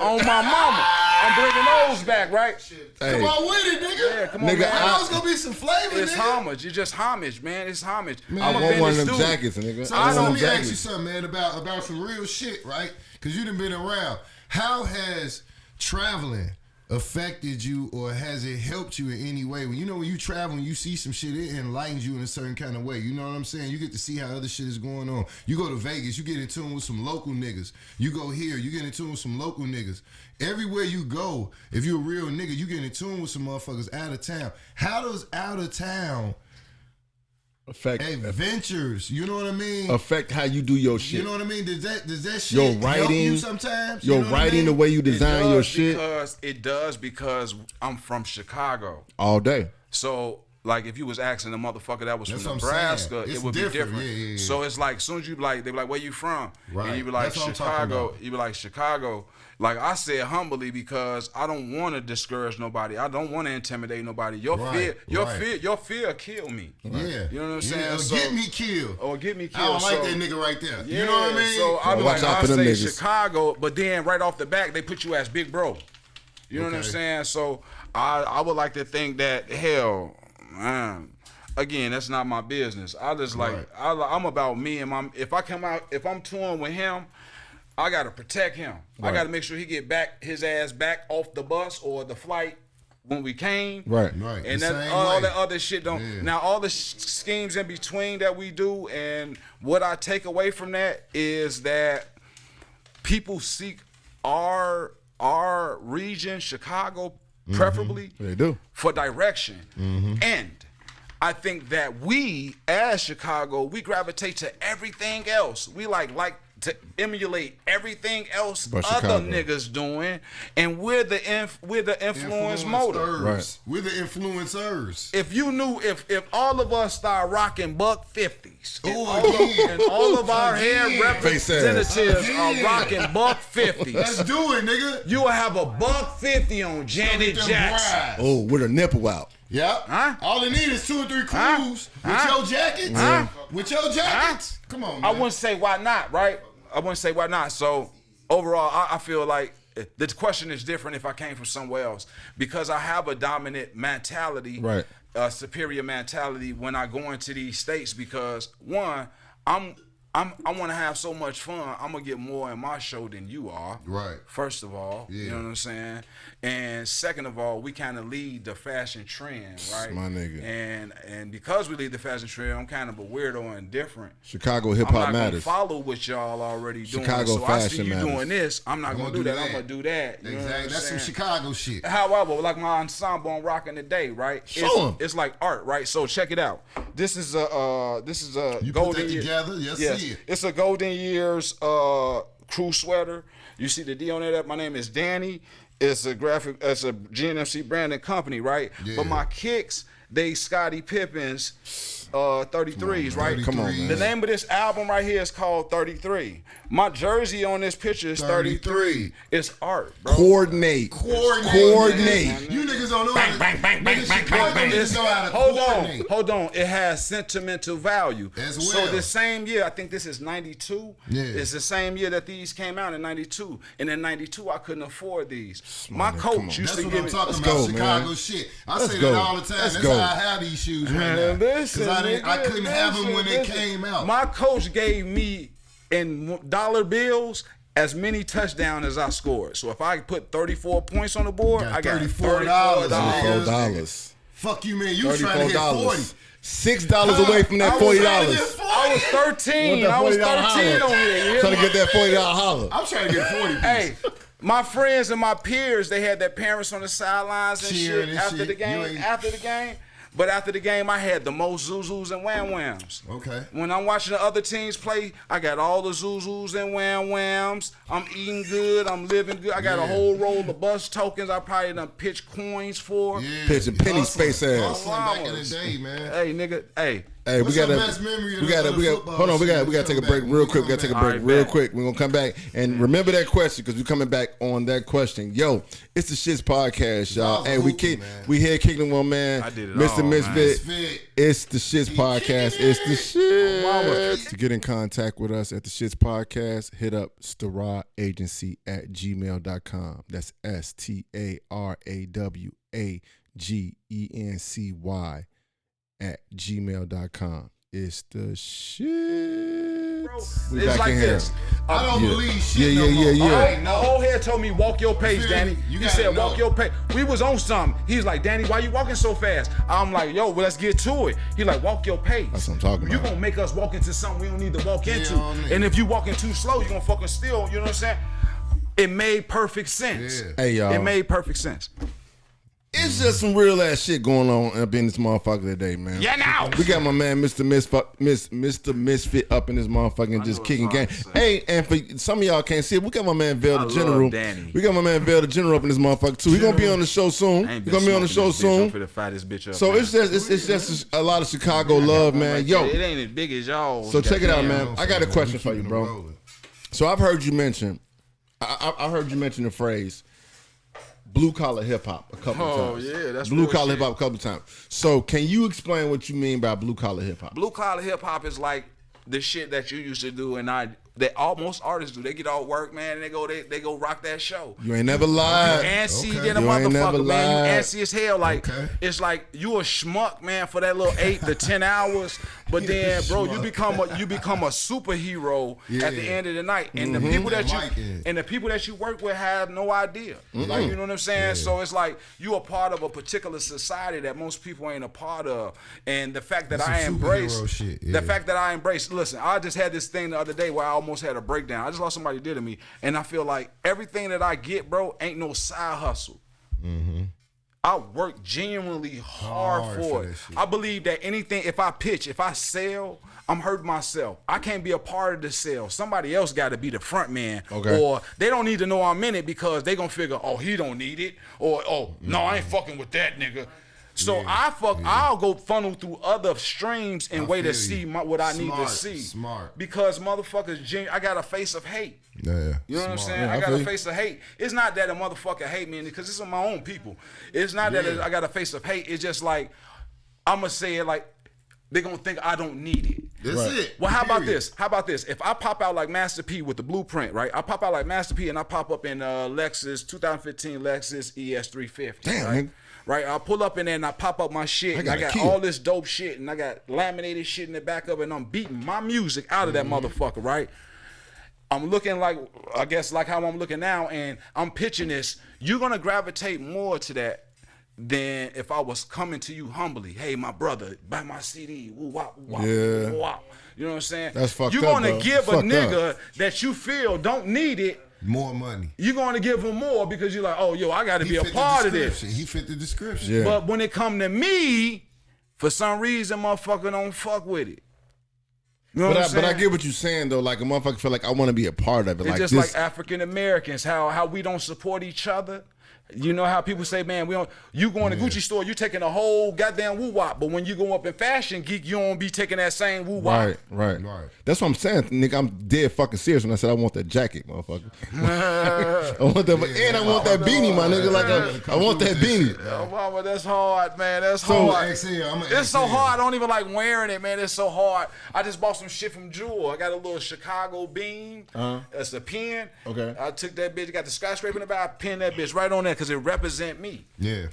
On my mama. I'm bringing those back, right? Hey, Come on with it, nigga. Yeah, come on, Nigga, man. I know it's gonna be some flavor, It's nigga. homage. It's just homage, man. It's homage. I I'm a want one of business them dude. jackets, nigga. So I want let them me ask you jackets. something, man, about some real shit, right? Because you done been around. How has traveling affected you, or has it helped you in any way? When you travel and you see some shit, it enlightens you in a certain kind of way. You know what I'm saying? You get to see how other shit is going on. You go to Vegas, you get in tune with some local niggas. You go here, you get in tune with some local niggas. Everywhere you go, if you're a real nigga, you get in tune with some motherfuckers out of town. How does out of town adventures, you know what I mean? Affect how you do your shit. You know what I mean? Does that shit Your help writing, you sometimes? Your You know what I writing, mean? the way you design your shit. It does because I'm from Chicago. All day. So, like, if you was asking a motherfucker that was That's from what I'm Nebraska, saying. It's it would different. be different. Yeah. So it's like, as soon as you they be like, where you from? Right. And you be like, That's what I'm talking Chicago. about. You be like, Chicago. Like I said humbly, because I don't want to discourage nobody. I don't want to intimidate nobody. Your fear will kill me. Yeah. You know what I'm saying? Or So- get me killed. Or get me killed. I don't like So- that nigga right there. Yeah, You know what I mean? So I be Watch like, out I for them say niggas. Chicago, but then right off the back they put you as big bro. You know what I'm Okay. saying? So I would like to think that hell, man. Again, that's not my business. I just like Right. I'm about me and my. If I'm touring with him, I gotta protect him. I gotta make sure he get his ass back off the bus or the flight when we came. Right. Right. And The that same all way. that other shit don't. Yeah. Now all the schemes in between that we do, and what I take away from that is that people seek our region, Chicago, preferably. They do. For direction. And I think that we, as Chicago, we gravitate to everything else. We like to emulate everything else But other Chicago. niggas doing, and we're the influence motor. Right. We're the influencers. If you knew, if all of us start rocking buck 50s, Ooh, and all of our hair Face representatives ass. are rocking buck 50s, Let's do it, nigga. you will have a buck 50 on Janet Them Jackson. brides. Oh, with a nipple out. Yep. Huh? All they need is 2 or 3 Huh? crews with Huh? your jackets. Huh? With your jackets. Come on, man. I wouldn't say why not, right? I wouldn't say why not. So overall, I feel like the question is different if I came from somewhere else, because I have a dominant mentality, Right. A superior mentality when I go into these states, because one, I'm I want to have so much fun. I'm gonna get more in my show than you are. Right. First of all, you know what I'm saying, and second of all, we kind of lead the fashion trend, right? My nigga. And because we lead the fashion trend, I'm kind of a weirdo and different. Chicago hip I'm hop not gonna matters. follow what y'all already doing. Chicago so I see fashion you matters. doing this. I'm not gonna do that. I'm gonna do that. You know what I'm Exactly. That's some saying? Chicago shit. However, like my ensemble on Rockin' Today, right? Show 'em. It's like art, right? So check it out. This is a You put golden that year- together? Yes, see it. It's a Golden Years crew sweater. You see the D on it. My name is Danny. It's a GNFC branding company, right? Yeah. But my kicks, they Scottie Pippen's 33s, right? Come on, man. The name of this album right here is called 33. My jersey on this picture is 33. It's art, bro. Coordinate. Coordinate. You niggas don't know how to bang, bang, bang, bang, bang. Niggas know how to Hold coordinate. on. It has sentimental value. As So well. the same year, I think this is 92. Yeah. It's the same year that these came out in 92. And in 92, I couldn't afford these. My nigga, come on. coach used That's to what give I'm me. talking Let's about, go, Chicago man. shit. I Let's say go. that all the time. Let's That's go. how I have these shoes right now. Listen, I couldn't have them when they listen. came out. My coach gave me in dollar bills as many touchdowns as I scored. So if I put 34 points on the board, Got I got $34. $34. $34. Fuck you, man. You was trying to hit 40. $6 away from that I was trying to $40. get 40. I was 13. Want I was that $40 13 holler. on here. You hear Trying me? to get that $40 holler. I'm trying to get 40 piece. Hey, my friends and my peers, they had their parents on the sidelines and Cheering shit and after shit. the game. You ain't- After the game. But after the game, I had the most Zuzus and Wham Whams. Okay. When I'm watching the other teams play, I got all the Zuzus and Wham Whams. I'm eating good. I'm living good. I got a whole roll of bus tokens. I probably done pitched coins for. Yeah. Pitching pennies Hustling. face ass. Hustling back in the day, man. Hey, nigga. Hey. Hey, What's we gotta, your best memory of we gotta, the we got. football Hold on, we season? gotta take a Come break back. real We quick. We come gotta take a back. break Alright, real bet. quick. We're gonna come back and remember that question because we coming back on that question. Yo, it's the Shits podcast, y'all. was Hey, hooping, man. we here kicking one man, I did it Mr. all, man. Misfit. Misfit. It's the Shits podcast. It's the Mama. shit. To get in contact with us at the Shits podcast, hit up Staraw Agency at gmail.com. That's STARAWAGENCY at gmail.com. It's the shit. We It's back like in here. this. I don't Yeah. believe Yeah, shit yeah, no more. yeah, yeah. All right, The no. whole head told me, walk your pace, feel Danny. me? You He gotta said, know. walk your pace. We was on something. He's like, Danny, why you walking so fast? I'm like, yo, well, let's get to it. He like, walk your pace. That's what I'm talking You about. gonna make us walk into something we don't need to walk into. on me. And if you walking too slow, you gonna fucking steal. You know what I'm saying? It made perfect sense. Yeah. Hey, y'all. It made perfect sense. It's just some real ass shit going on up in this motherfucker today, man. Yeah, now. We got my man Mr. Misfit up in this motherfucking just what kicking I game. was about Hey, and for some of y'all can't see it, we got my man Vail I the love General. Danny. We got my man Vail the General up in this motherfucker too. He gonna be on the show soon. I ain't He been gonna be on the show smoking this bitch. I'm soon. finna fire this bitch up. So man. it's just a lot of Chicago love, man. Like, Yo, it ain't as big as y'all. so check it out, Goddamn. man. I got a question for you, Keeping bro. them rolling. So I've heard you mention, I heard you mention the phrase blue collar hip hop a couple of Oh, times. yeah, that's blue real collar shit. hip hop a couple of times. So can you explain what you mean by blue collar hip hop? Blue collar hip hop is like the shit that you used to do, and that most artists do. They get all work, man, and they go rock that show. You ain't never lied. Antsy Okay. than a You ain't never motherfucker, man. lied. You antsy as hell. Like Okay. it's like you a schmuck, man, for that little 8 to 10 hours. But then, bro, you become a superhero at the Yeah. end of the night. And the people that you Like it. and the people that you work with have no idea. Like, you know what I'm saying? So it's like you a part of a particular society that most people ain't a part of. And the fact that That's I some embrace superhero shit, the yeah. fact that I embrace. Listen, I just had this thing the other day where I almost had a breakdown. I just lost somebody dear to me, and I feel like everything that I get, bro, ain't no side hustle. I work genuinely hard Hard for for it. that shit. I believe that anything, if I pitch, if I sell, I'm hurting myself. I can't be a part of the sale. Somebody else got to be the front man. Okay. Or they don't need to know I'm in it because they gonna figure, oh, he don't need it. Or, oh, no, I ain't fucking with that nigga. So I'll go funnel through other streams and way to feel see you. what I need to Smart, see. smart. Because motherfuckers, I got a face of hate. Yeah. You know what I'm saying? Yeah, I I got feel a you. face of hate. It's not that a motherfucker hate me because it's my own people. It's not that I got a face of hate. It's just like, I'm going to say it like, they're going to think I don't need it. That's it. Well, how about Period. this? How about this? If I pop out like Master P with the blueprint, right? I pop out like Master P and I pop up in Lexus, 2015 Lexus ES350. Damn, right? nigga. right? I pull up in there and I pop up my shit, and I got all this dope shit, and I got laminated shit in the back of it, and I'm beating my music out of that motherfucker, right? I'm looking like, I guess, like how I'm looking now, and I'm pitching this. You're gonna gravitate more to that than if I was coming to you humbly. Hey, my brother, buy my CD. Woo wop, woo wop, woo wop. You know what I'm saying? That's fucked You're up, gonna bro. give Fucked a nigga up. that you feel don't need it more money. You're gonna give him more because you're like, oh, yo, I gotta be a part of this. He fit the description. Yeah. But when it come to me, for some reason, motherfucker don't fuck with it. You know what I'm saying? But I get what you're saying though. Like a motherfucker feel like I want to be a part of it. It's like just this, like African Americans, how we don't support each other. You know how people say, man, we don't. You go in the Gucci store, you taking a whole goddamn woo wop, but when you go up in Fashion Geek, you don't be taking that same woo wop. Right. That's what I'm saying, nigga. I'm dead fucking serious when I said I want that jacket, motherfucker. I want that, and I want that beanie, my nigga. Like I want that beanie. Oh, mama, that's hard, man. That's So, hard. XL, It's so hard. I don't even like wearing it, man. It's so hard. I just bought some shit from Jewel. I got a little Chicago bean. That's a pen. Okay. I took that bitch, got the skyscraper in the back, I pinned that bitch right on there because it represent me. Yeah.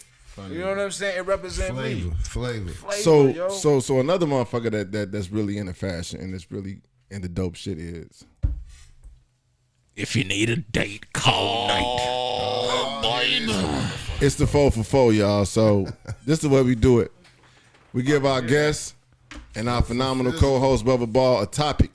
You know what I'm saying? It represent me. Flavor. So another motherfucker that's really into fashion and that's really into dope shit is. If you need a date, call Nate. It's the 4 for 4, y'all. So this is the way we do it. We give our guests and our phenomenal co-host Bubba Ball a topic,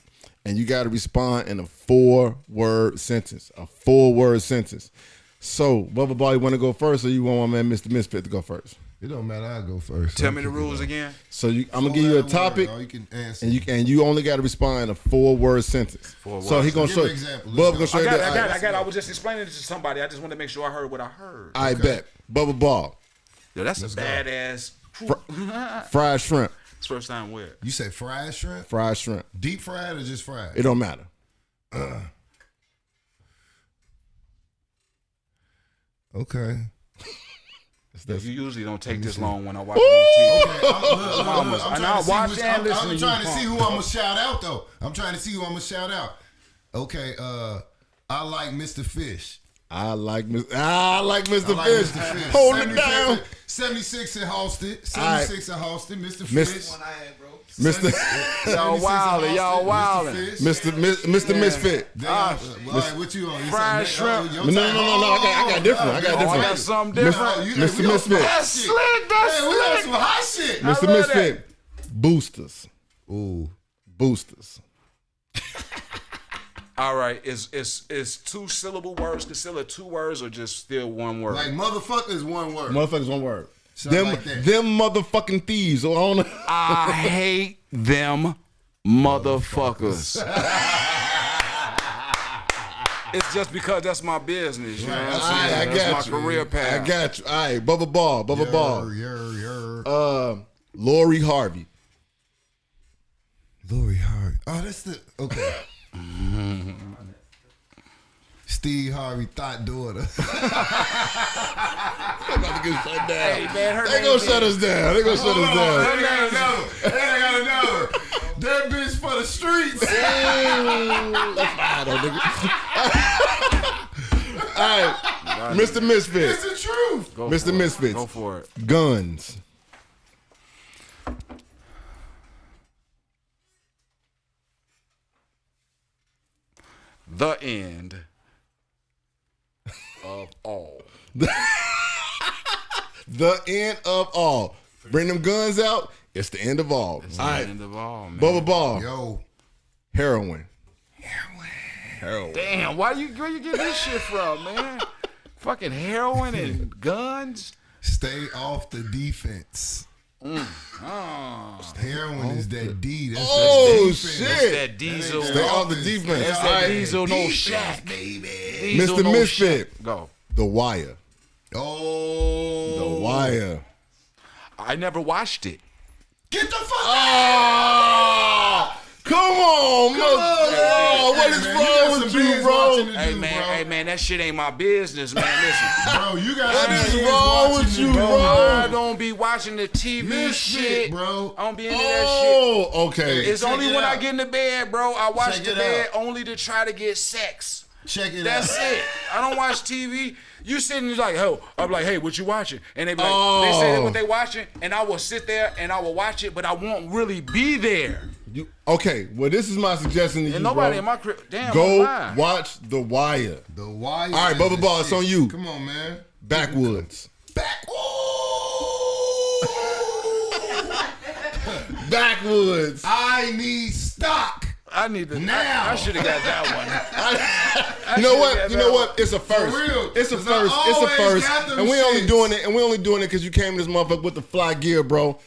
and you got to respond in a 4-word sentence. A 4-word sentence. So Bubba Ball, you want to go first, or you want my man Mr. Misfit to go first? It don't matter. I'll go first. Tell me the rules again. So I'm gonna give you a topic, you can answer. and you only got to respond in a 4-word sentence. So he gonna Give show an you. example. Bubba Let's gonna go. show you. I got. I was just explaining it to somebody. I just want to make sure I heard what I heard. I bet. Bubba Ball, Yo, that's a badass. fried shrimp. It's first time where? You say fried shrimp? Fried shrimp. Deep fried or just fried? It don't matter. Okay. You usually don't take this long when I watch it on TV. I'm trying to see who I'm gonna shout out though. I'm trying to see who I'm gonna shout out. Okay, I like Mr. Fish. I like Mr. Fish. Fish. Hold it down. 76 in Halsted. Right. 76 in Halsted. Mr. Mr. Fish. Mr. Y'all wildin', y'all wildin'. Mr. Misfit. All right, what you on? You Fried shrimp. No. I got different. I got something different. Mr. Misfit. That's slick. That's Hey, we got slick. some hot shit. Mr. love Misfit. Boosters. Ooh. Boosters. All right, is 2-syllable words considered 2 words or just still 1 word? Like motherfucker is 1 word. Motherfuckers, 1 word. Something like that. Them motherfucking thieves. So I don't know. I hate them motherfuckers. It's just because that's my business, you know what I'm saying? I That's got my you. career path. I got you. All right, Bubba Ball. Yer. Lori Harvey. Lori Harvey. Oh, that's the okay. Steve Harvey thought daughter. About to get shut down. Hey, man, her They gonna shut us down. They gonna shut us down. They got another. That bitch for the streets. All right, Mr. Misfit. It's the truth. Mr. Misfit. Go for it. Guns. The end of all. The end of all. Bring them guns out. It's the end of all. It's All the right. end of all, man. Bubba Ball. Yo. Heroin. Damn, where you get this shit from, man? Fucking heroin and guns? Stay off the defense. Heroin is that D. That's Oh, defense. shit. That's that diesel. Stay off the defense. That's All that right. diesel, no Defense, shack. baby. Diesel, Mr. no Misfit. shack. Go. The Wire. Oh. The Wire. I never watched it. Get the fuck Oh, come on, bro. What is wrong with you, bro? Hey man, that shit ain't my business, man. Listen, Bro, you got What some is kids wrong watching with you, bro? I don't be watching the TV Misfit, shit, bro. I don't be into that shit. Oh, okay. It's Check only it when I out. get in the bed, bro. I watch Check the it bed out. only to try to get sex. Check it out. That's it. I don't watch TV. You sitting there like, oh, I'm like, hey, what you watching? And they be like, they say what they watching, and I will sit there and I will watch it, but I won't really be there. Okay, well, this is my suggestion to you, And nobody bro. in my crib. Damn, Go I'm watch The Wire. The Wire. All right, Bubba Ball, it's on you. Come on, man. Backwoods. Backwoods. I need stock. I need to. Now. I should have got that one. You know what? You know what? It's a first. For real. It's a 'Cause first. I It's a always first. got them And we only shits. doing it. And we only doing it because you came in this motherfucker with the fly gear, bro.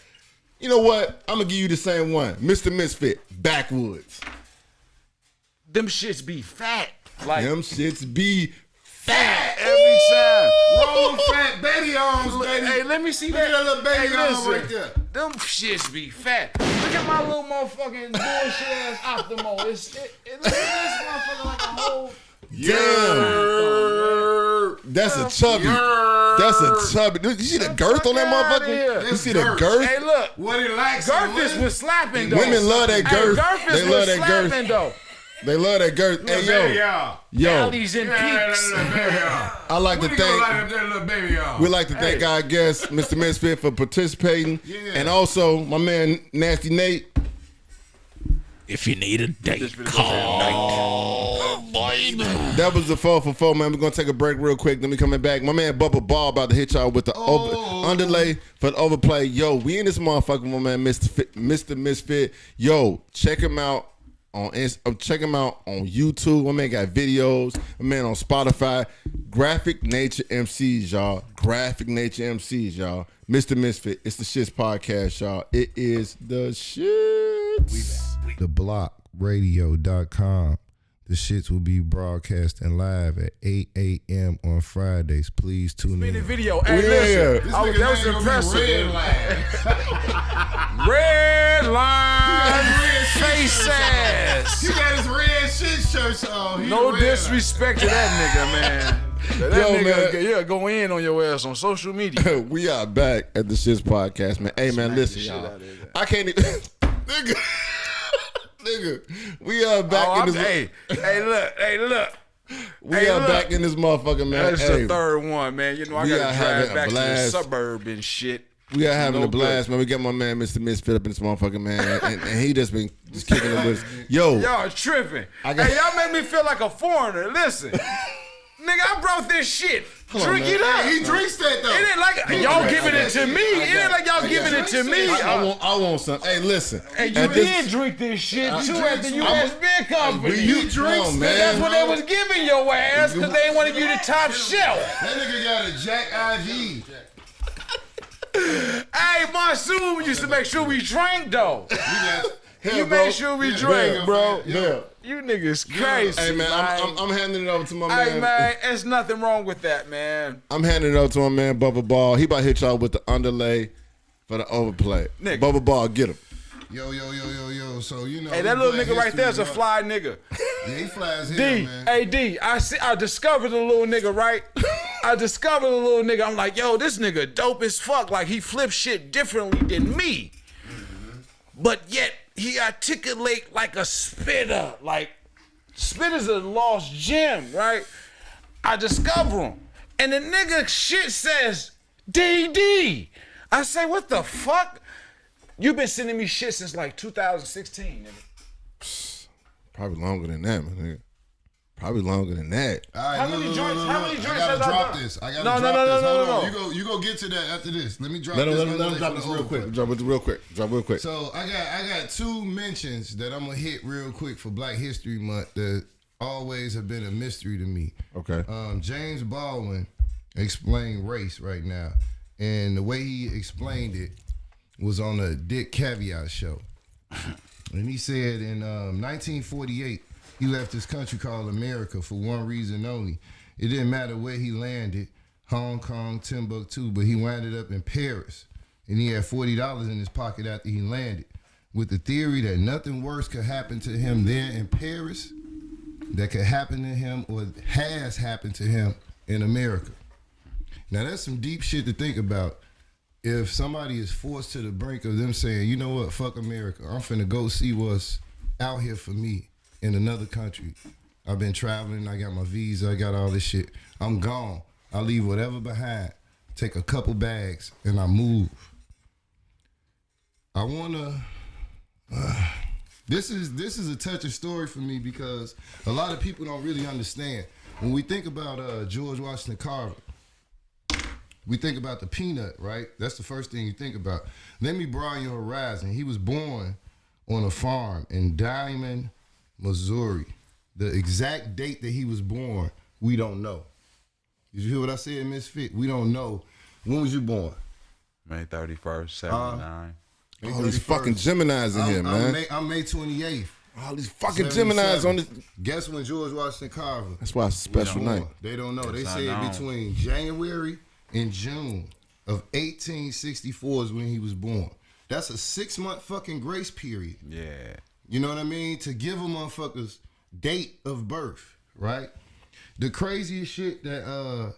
You know what? I'm gonna give you the same one, Mr. Misfit. Backwoods. Them shits be fat. Like Them shits be fat. every time. Roll fat baby arms, baby. Hey, let me see Look at that. that little baby Hey, arm listen. right there. Them shits be fat. Look at my little motherfucking bullshit ass Optimo. Look at this motherfucker like a whole. Damn. That's a chubby. That's a chubby. You see the girth on that Fuck outta motherfucker? here. You see the Girth. girth? Hey, look. What he likes. Girth was slapping though. Women love that girth. Hey, Girth They love that girth. slapping though. They love that girth. Hey, Baby yo. y'all. Yo. Valleys and peaks. Baby y'all. I like to What you gonna light thank. up that little baby y'all? We like to thank our guest, Mr. Misfit, for participating. Yeah. And also my man Nasty Nate. If you need a date, call. Baby. That was the 4 for 4, man. We're gonna take a break real quick. Then we coming back. My man Bubba Ball about to hit y'all with the underlay for the overplay. Yo, we in this motherfucker, my man Mr. Misfit. Yo, check him out on check him out on YouTube. My man got videos. My man on Spotify. Graphic Nature MCs, y'all. Graphic Nature MCs, y'all. Mr. Misfit. It's the Shits Podcast, y'all. It is the shits. TheBlockRadio.com. The shits will be broadcasting live at 8 a.m. on Fridays. Please tune In the in. video. Hey, Yeah. listen. That was impressive. Red line faces. He got his red shit shirts on. He No red disrespect to that nigga, man. That Yo, nigga, man. yeah, go in on your ass on social media. We are back at the Shits Podcast, man. Hey, man, listen, shit y'all. out of here. I can't even. Nigga. Nigga. We are back in this. Hey, look. We are look. back in this motherfucker, man. That's Hey, the third one, man. You know, I we are gotta having drive a back to the blast. suburb and shit. we are having No a blast, good. man. We got my man, Mr. Misfit, up in this motherfucker, man. And he just been kicking it with us. Yo, Y'all tripping. I got- Hey, y'all make me feel like a foreigner. Listen. Nigga, I brought this shit. on, Drink man. it up. He drinks that though. It ain't like y'all giving it to me. It ain't like y'all giving it to me. I want some. Hey, listen. And you At this- did drink this shit too drink at the some. U.S. Beer Company. He drinks on, that. man. That's what they was giving your ass because they wanted you to top shelf. That nigga got a Jack IV. Hey, Monsoon used to make sure we drank though. Hell, You bro. make sure we Yeah, drink, yeah, bro. Yeah. You niggas crazy. Hey, man, I'm handing it over to my Hey man. man, there's nothing wrong with that, man. I'm handing it over to my man, Bubba Ball. He about to hit y'all with the underlay for the overplay. Nigga. Bubba Ball, get him. Yo. So you know. Hey, that little Black nigga right History there's a Month. fly nigga. Yeah, he flies D, here, man. hey D, I discovered the little nigga, right? I discovered the little nigga. I'm like, yo, this nigga dope as fuck. Like he flips shit differently than me. But yet he articulate like a spitter. Like spitter's a lost gem, right? I discover him. And the nigga shit says DD. I say, what the fuck? You been sending me shit since like 2016, nigga. Probably longer than that, man. Nigga. Probably longer than that. All right, How look, many look, joints- look, how look. many joints I gotta has I drop done? this. I gotta No, drop no, this. no, Hold no, on. no. You go get to that after this. Let me drop Let this. him underlay drop for this the real overplay. quick. Drop it real quick. Drop real quick. So I got two mentions that I'm gonna hit real quick for Black History Month that always have been a mystery to me. Okay. James Baldwin explained race right now, and the way he explained it was on a Dick Caveat show, and he said in 1948 he left this country called America for one reason only. It didn't matter where he landed, Hong Kong, Timbuktu, but he landed up in Paris, and he had $40 in his pocket after he landed, with the theory that nothing worse could happen to him there in Paris that could happen to him or has happened to him in America. Now that's some deep shit to think about. If somebody is forced to the brink of them saying, you know what, fuck America, I'm finna go see what's out here for me in another country. I've been traveling. I got my visa. I got all this shit. I'm gone. I leave whatever behind. Take a couple bags and I move. I wanna. This is a touching story for me because a lot of people don't really understand. When we think about George Washington Carver, we think about the peanut, right? That's the first thing you think about. Let me broaden your horizon. He was born on a farm in Diamond, Missouri. The exact date that he was born, we don't know. Did you hear what I said, Misfit? We don't know. When was you born? May 31st, 79. All these fucking Geminis in here, man. I'm May 28th. All these fucking Geminis on this. Guess when George Washington Carver? That's why it's a special night. They don't know. They Yes, say I know. between January and June of 1864 is when he was born. That's a 6-month fucking grace period. Yeah. You know what I mean? To give a motherfucker's date of birth, right? The craziest shit that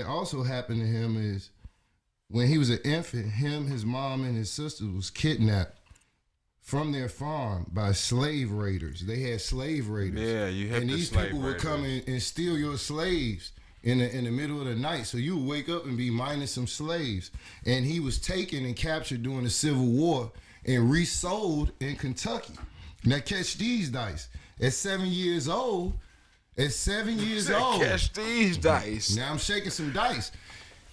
also happened to him is when he was an infant, him, his mom, and his sister was kidnapped from their farm by slave raiders. They had slave raiders. Yeah, you hit and the these slave people would raiders. come in and steal your slaves in the middle of the night. So you would wake up and be minus some slaves. And he was taken and captured during the Civil War and resold in Kentucky. Now catch these dice. At 7 years old, Catch these dice. now I'm shaking some dice.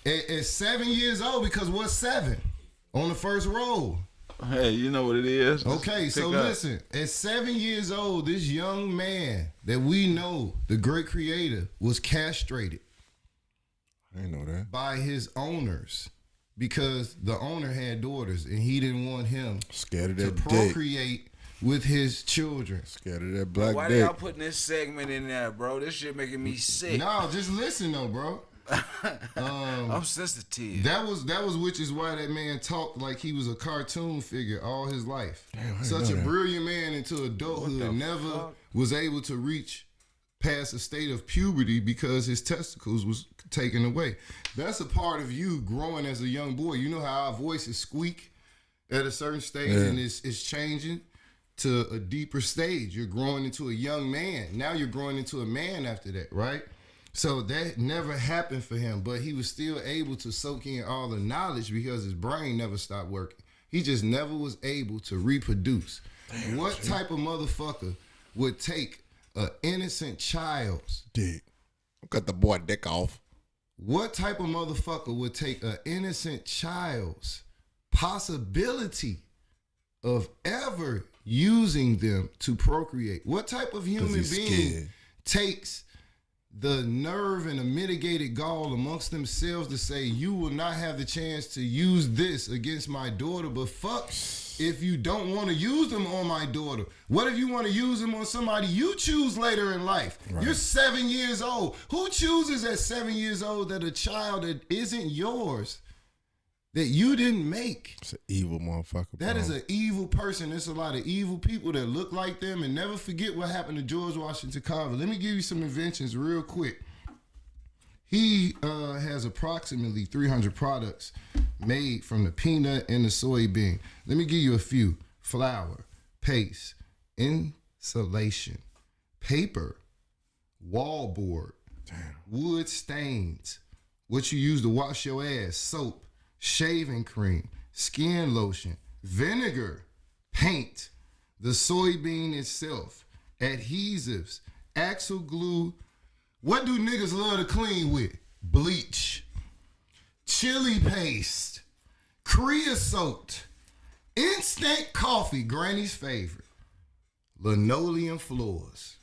At 7 years old, because what's 7 on the first roll? Hey, you know what it is? Just Okay, so pick up. listen. At 7 years old, this young man that we know, the great creator, was castrated I didn't know that. by his owners because the owner had daughters and he didn't want him Scared of to that dick. procreate with his children. Scared of that black Why dick. y'all putting this segment in there, bro? This shit making me sick. No, just listen though, bro. I'm sensitive. That was which is why that man talked like he was a cartoon figure all his life. Damn, I didn't Such know a that. brilliant man into adulthood, never was able to reach past a state of puberty because his testicles was taken away. That's a part of you growing as a young boy. You know how our voices squeak at a certain stage and it's changing to a deeper stage. You're growing into a young man. Now you're growing into a man after that, right? So that never happened for him, but he was still able to soak in all the knowledge because his brain never stopped working. He just never was able to reproduce. What type of motherfucker would take an innocent child's Dick. Cut the boy dick off. What type of motherfucker would take an innocent child's possibility of ever using them to procreate? What type of human he's being scared. takes the nerve and a mitigated gall amongst themselves to say, you will not have the chance to use this against my daughter, but fuck if you don't want to use them on my daughter. What if you want to use them on somebody you choose later in life? Right. You're 7 years old. Who chooses at 7 years old that a child that isn't yours, that you didn't make? It's an evil motherfucker. That bro. is an evil person. There's a lot of evil people that look like them, and never forget what happened to George Washington Carver. Let me give you some inventions real quick. He has approximately 300 products made from the peanut and the soybean. Let me give you a few. Flour, paste, insulation, paper, wallboard, wood stains, what you use to wash your ass, soap, shaving cream, skin lotion, vinegar, paint, the soybean itself, adhesives, axle glue. What do niggas love to clean with? Bleach, chili paste, creosote, instant coffee, granny's favorite, linoleum floors,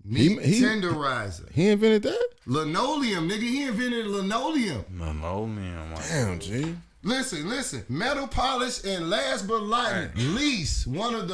meat tenderizer. He invented that? Linoleum, nigga, he invented linoleum. Linoleum. Damn, G. Listen. Metal polish, and last but not least, one of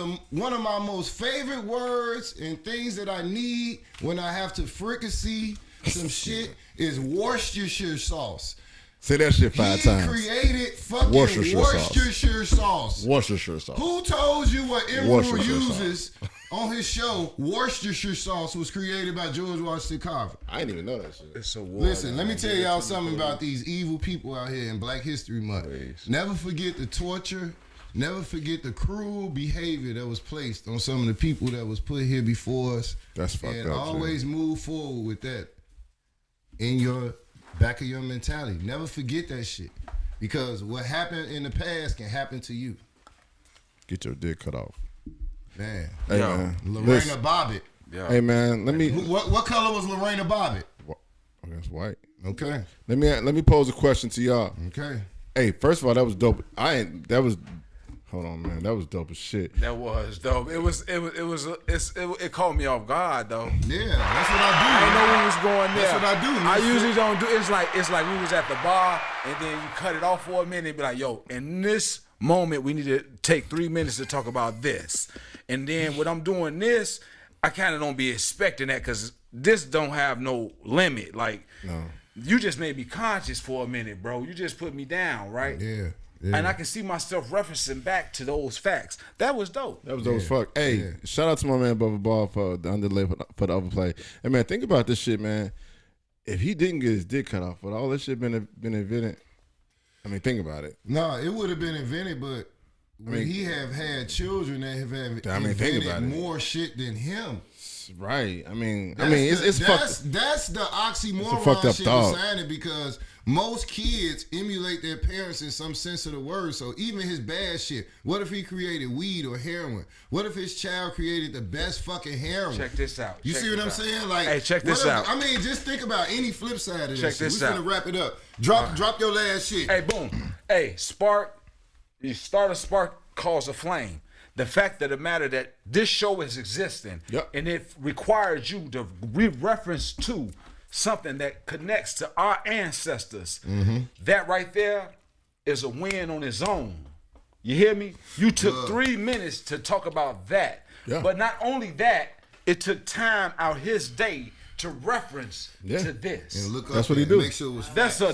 my most favorite words and things that I need when I have to fricassee some shit is Worcestershire sauce. Say that shit 5 times. He created fucking Worcestershire sauce. Worcestershire sauce. Who told you what Emerald Worcestershire uses on his show? Worcestershire sauce was created by George Washington Carver. I didn't even know that shit. It's a war. Listen, let me tell y'all something about these evil people out here in Black History Month. Never forget the torture Never forget the cruel behavior that was placed on some of the people that was put here before us. That's fucked and up. And always move forward with that in your back of your mentality. Never forget that shit. Because what happened in the past can happen to you. Get your dick cut off. Man. Hey, man. Lorena Bobbitt. Yeah. Hey, man. Let me. What color was Lorena Bobbitt? Oh, that's white. Okay. Let me pose a question to y'all. Okay. Hey, first of all, that was dope. Hold on, man. That was dope as shit. That was dope. It caught me off guard though. Yeah, that's what I do. I didn't know we was going there. That's what I do. I usually don't do. It's like we was at the bar and then you cut it off for a minute and be like, yo, in this moment we need to take 3 minutes to talk about this. And then when I'm doing this, I kind of don't be expecting that because this don't have no limit. Like, no. You just made me conscious for a minute, bro. You just put me down, right? Yeah. And I can see myself referencing back to those facts. That was dope. That was dope as fuck. Hey, shout out to my man Bubba Ball for the Underlay for the Overplay. Hey, man, think about this shit, man. If he didn't get his dick cut off, would all this shit been invented? I mean, think about it. No, it would have been invented, but when he have had children that have invented more shit than him. Right. It's fucked. That's the oxymoron fucked up shit thought. signing because most kids emulate their parents in some sense of the word. So even his bad shit, what if he created weed or heroin? What if his child created the best fucking heroin? Check this out. You see what I'm saying? Like, hey, check this out. I mean, just think about any flip side of this. Check shit. this We out. finna wrap it up. Drop your last shit. Hey, boom. Hey, spark. You start a spark, cause a flame. The fact of the matter that this show is existing, and it requires you to reference to something that connects to our ancestors. Mm-hmm. That right there is a win on its own. You hear me? You took 3 minutes to talk about that. Yeah. But not only that, it took time out his day to reference to this. And look that's what he do. Make sure it was that's what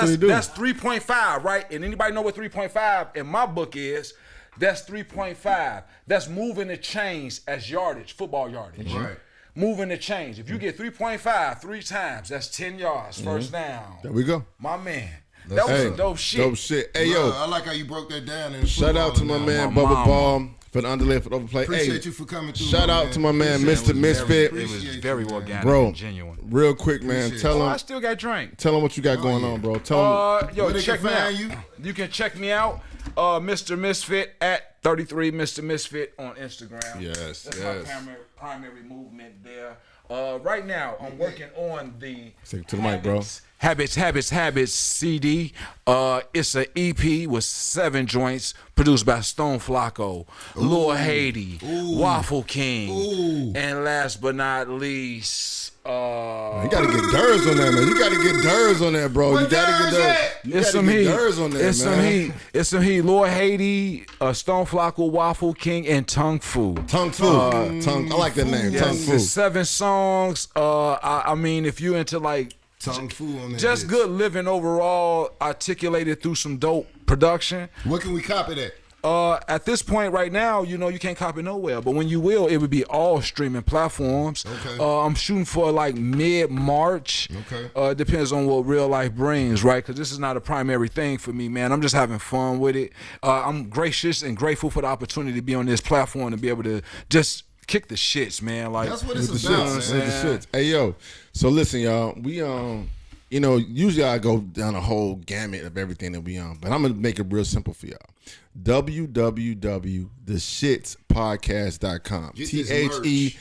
he do. That's 3.5, right? And anybody know what 3.5 in my book is? That's 3.5. That's moving the chains as yardage, football yardage. Right. Moving the chains. If you get 3.5 3 times, that's 10 yards, first down. There we go. My man. That was some dope shit. Dope shit. Hey, yo. I like how you broke that down. In shout out to my man Bubba Ball for the Underlay for the Overplay. Appreciate you for coming through. Shout out to my man Mr. Misfit. It was very organic and genuine. Real quick, man. Tell him. I still got drink. Tell him what you got going on, bro. Tell him. Yo, check me out. You can check me out, Mr. Misfit at 33 Mr. Misfit on Instagram. Yes, that's my primary movement there. Right now, I'm working on the to the mic, bro. Habits CD. It's an EP with 7 joints produced by Stone Flacco, Lil Haiti, Waffle King, and last but not least, you gotta get Durs on that, man. You gotta get Durs on that, bro. You gotta get Durs. It's some heat. Durs on that, it's man. some heat. It's some heat. Lil Haiti, Stone Flacco, Waffle King, and Tung Fu. Tung Fu. I like that name. Yes, Tung Fu. 7 songs. I mean, if you into like Tung Fu on that just bitch. good living overall, articulated through some dope production. What can we copy that? At this point right now, you know, you can't copy nowhere. But when you will, it would be all streaming platforms. Okay. I'm shooting for like mid-March. Okay. Depends on what real life brings, right? Because this is not a primary thing for me, man. I'm just having fun with it. I'm gracious and grateful for the opportunity to be on this platform and be able to just kick the shits, man. Like, that's what it's the about, shits, man. the shits. Hey, yo. So listen, y'all. We you know, usually I go down a whole gamut of everything that we on, but I'm gonna make it real simple for y'all. www.theshitspodcast.com. THESHITTS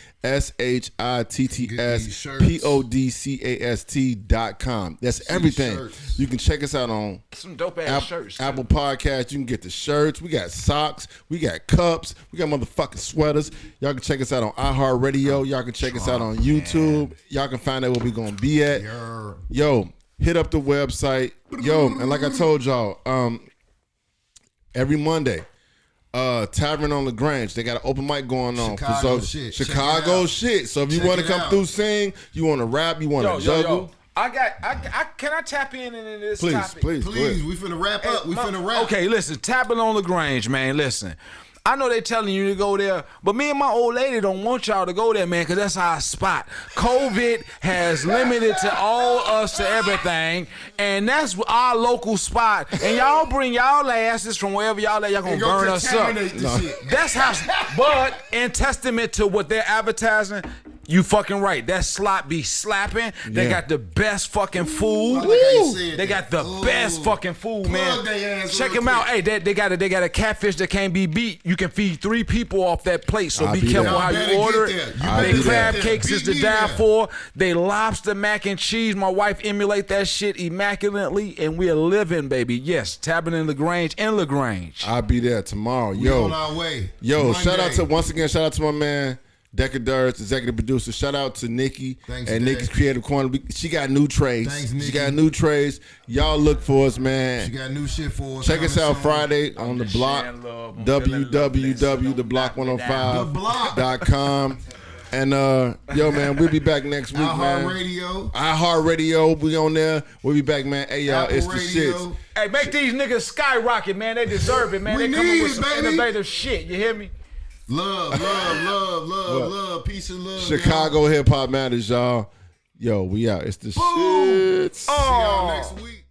That's everything. You can check us out on some dope ass shirts. Apple Podcasts. You can get the shirts. We got socks. We got cups. We got motherfucking sweaters. Y'all can check us out on iHeartRadio. Y'all can check us out on YouTube. Y'all can find out where we gonna be at. Yo, hit up the website. Yo, and like I told y'all, every Monday, Tavern on LaGrange, they got an open mic going on. Chicago shit. Chicago shit. So if you want to come through, sing, you want to rap, you want to juggle. Can I tap in this topic? Please. We finna wrap up. We finna wrap. Okay, listen, Tavern on LaGrange, man. Listen, I know they telling you to go there, but me and my old lady don't want y'all to go there, man, because that's our spot. COVID has limited to all us to everything, and that's our local spot. And y'all bring y'all asses from wherever y'all at, y'all gonna burn us up. That's how, but in testament to what they're advertising, you fucking right. That slot be slapping. They got the best fucking food. They got the best fucking food, man. Check them out. Hey, they got a catfish that can't be beat. You can feed 3 people off that plate. So be careful how you order it. They crab cakes is to die for. They lobster mac and cheese. My wife emulate that shit immaculately, and we're living, baby. Yes, tapping in LaGrange and LaGrange. I'll be there tomorrow. We on our way. Yo, shout out to my man. Decadur's executive producer. Shout out to Nikki and Nikki's Creative Corner. She got new trays. Thanks, Nikki. She got new trays. Y'all look for us, man. She got new shit for us. Check us out Friday on the block. www.theblock105.com. And yo, man, we'll be back next week, man. iHeartRadio, we on there. We'll be back, man. Hey, y'all, it's the shit. Hey, make these niggas skyrocket, man. They deserve it, man. They coming with some innovative shit. You hear me? Love, peace and love. Chicago hip hop matters, y'all. Yo, we out. It's the shit. See y'all next week.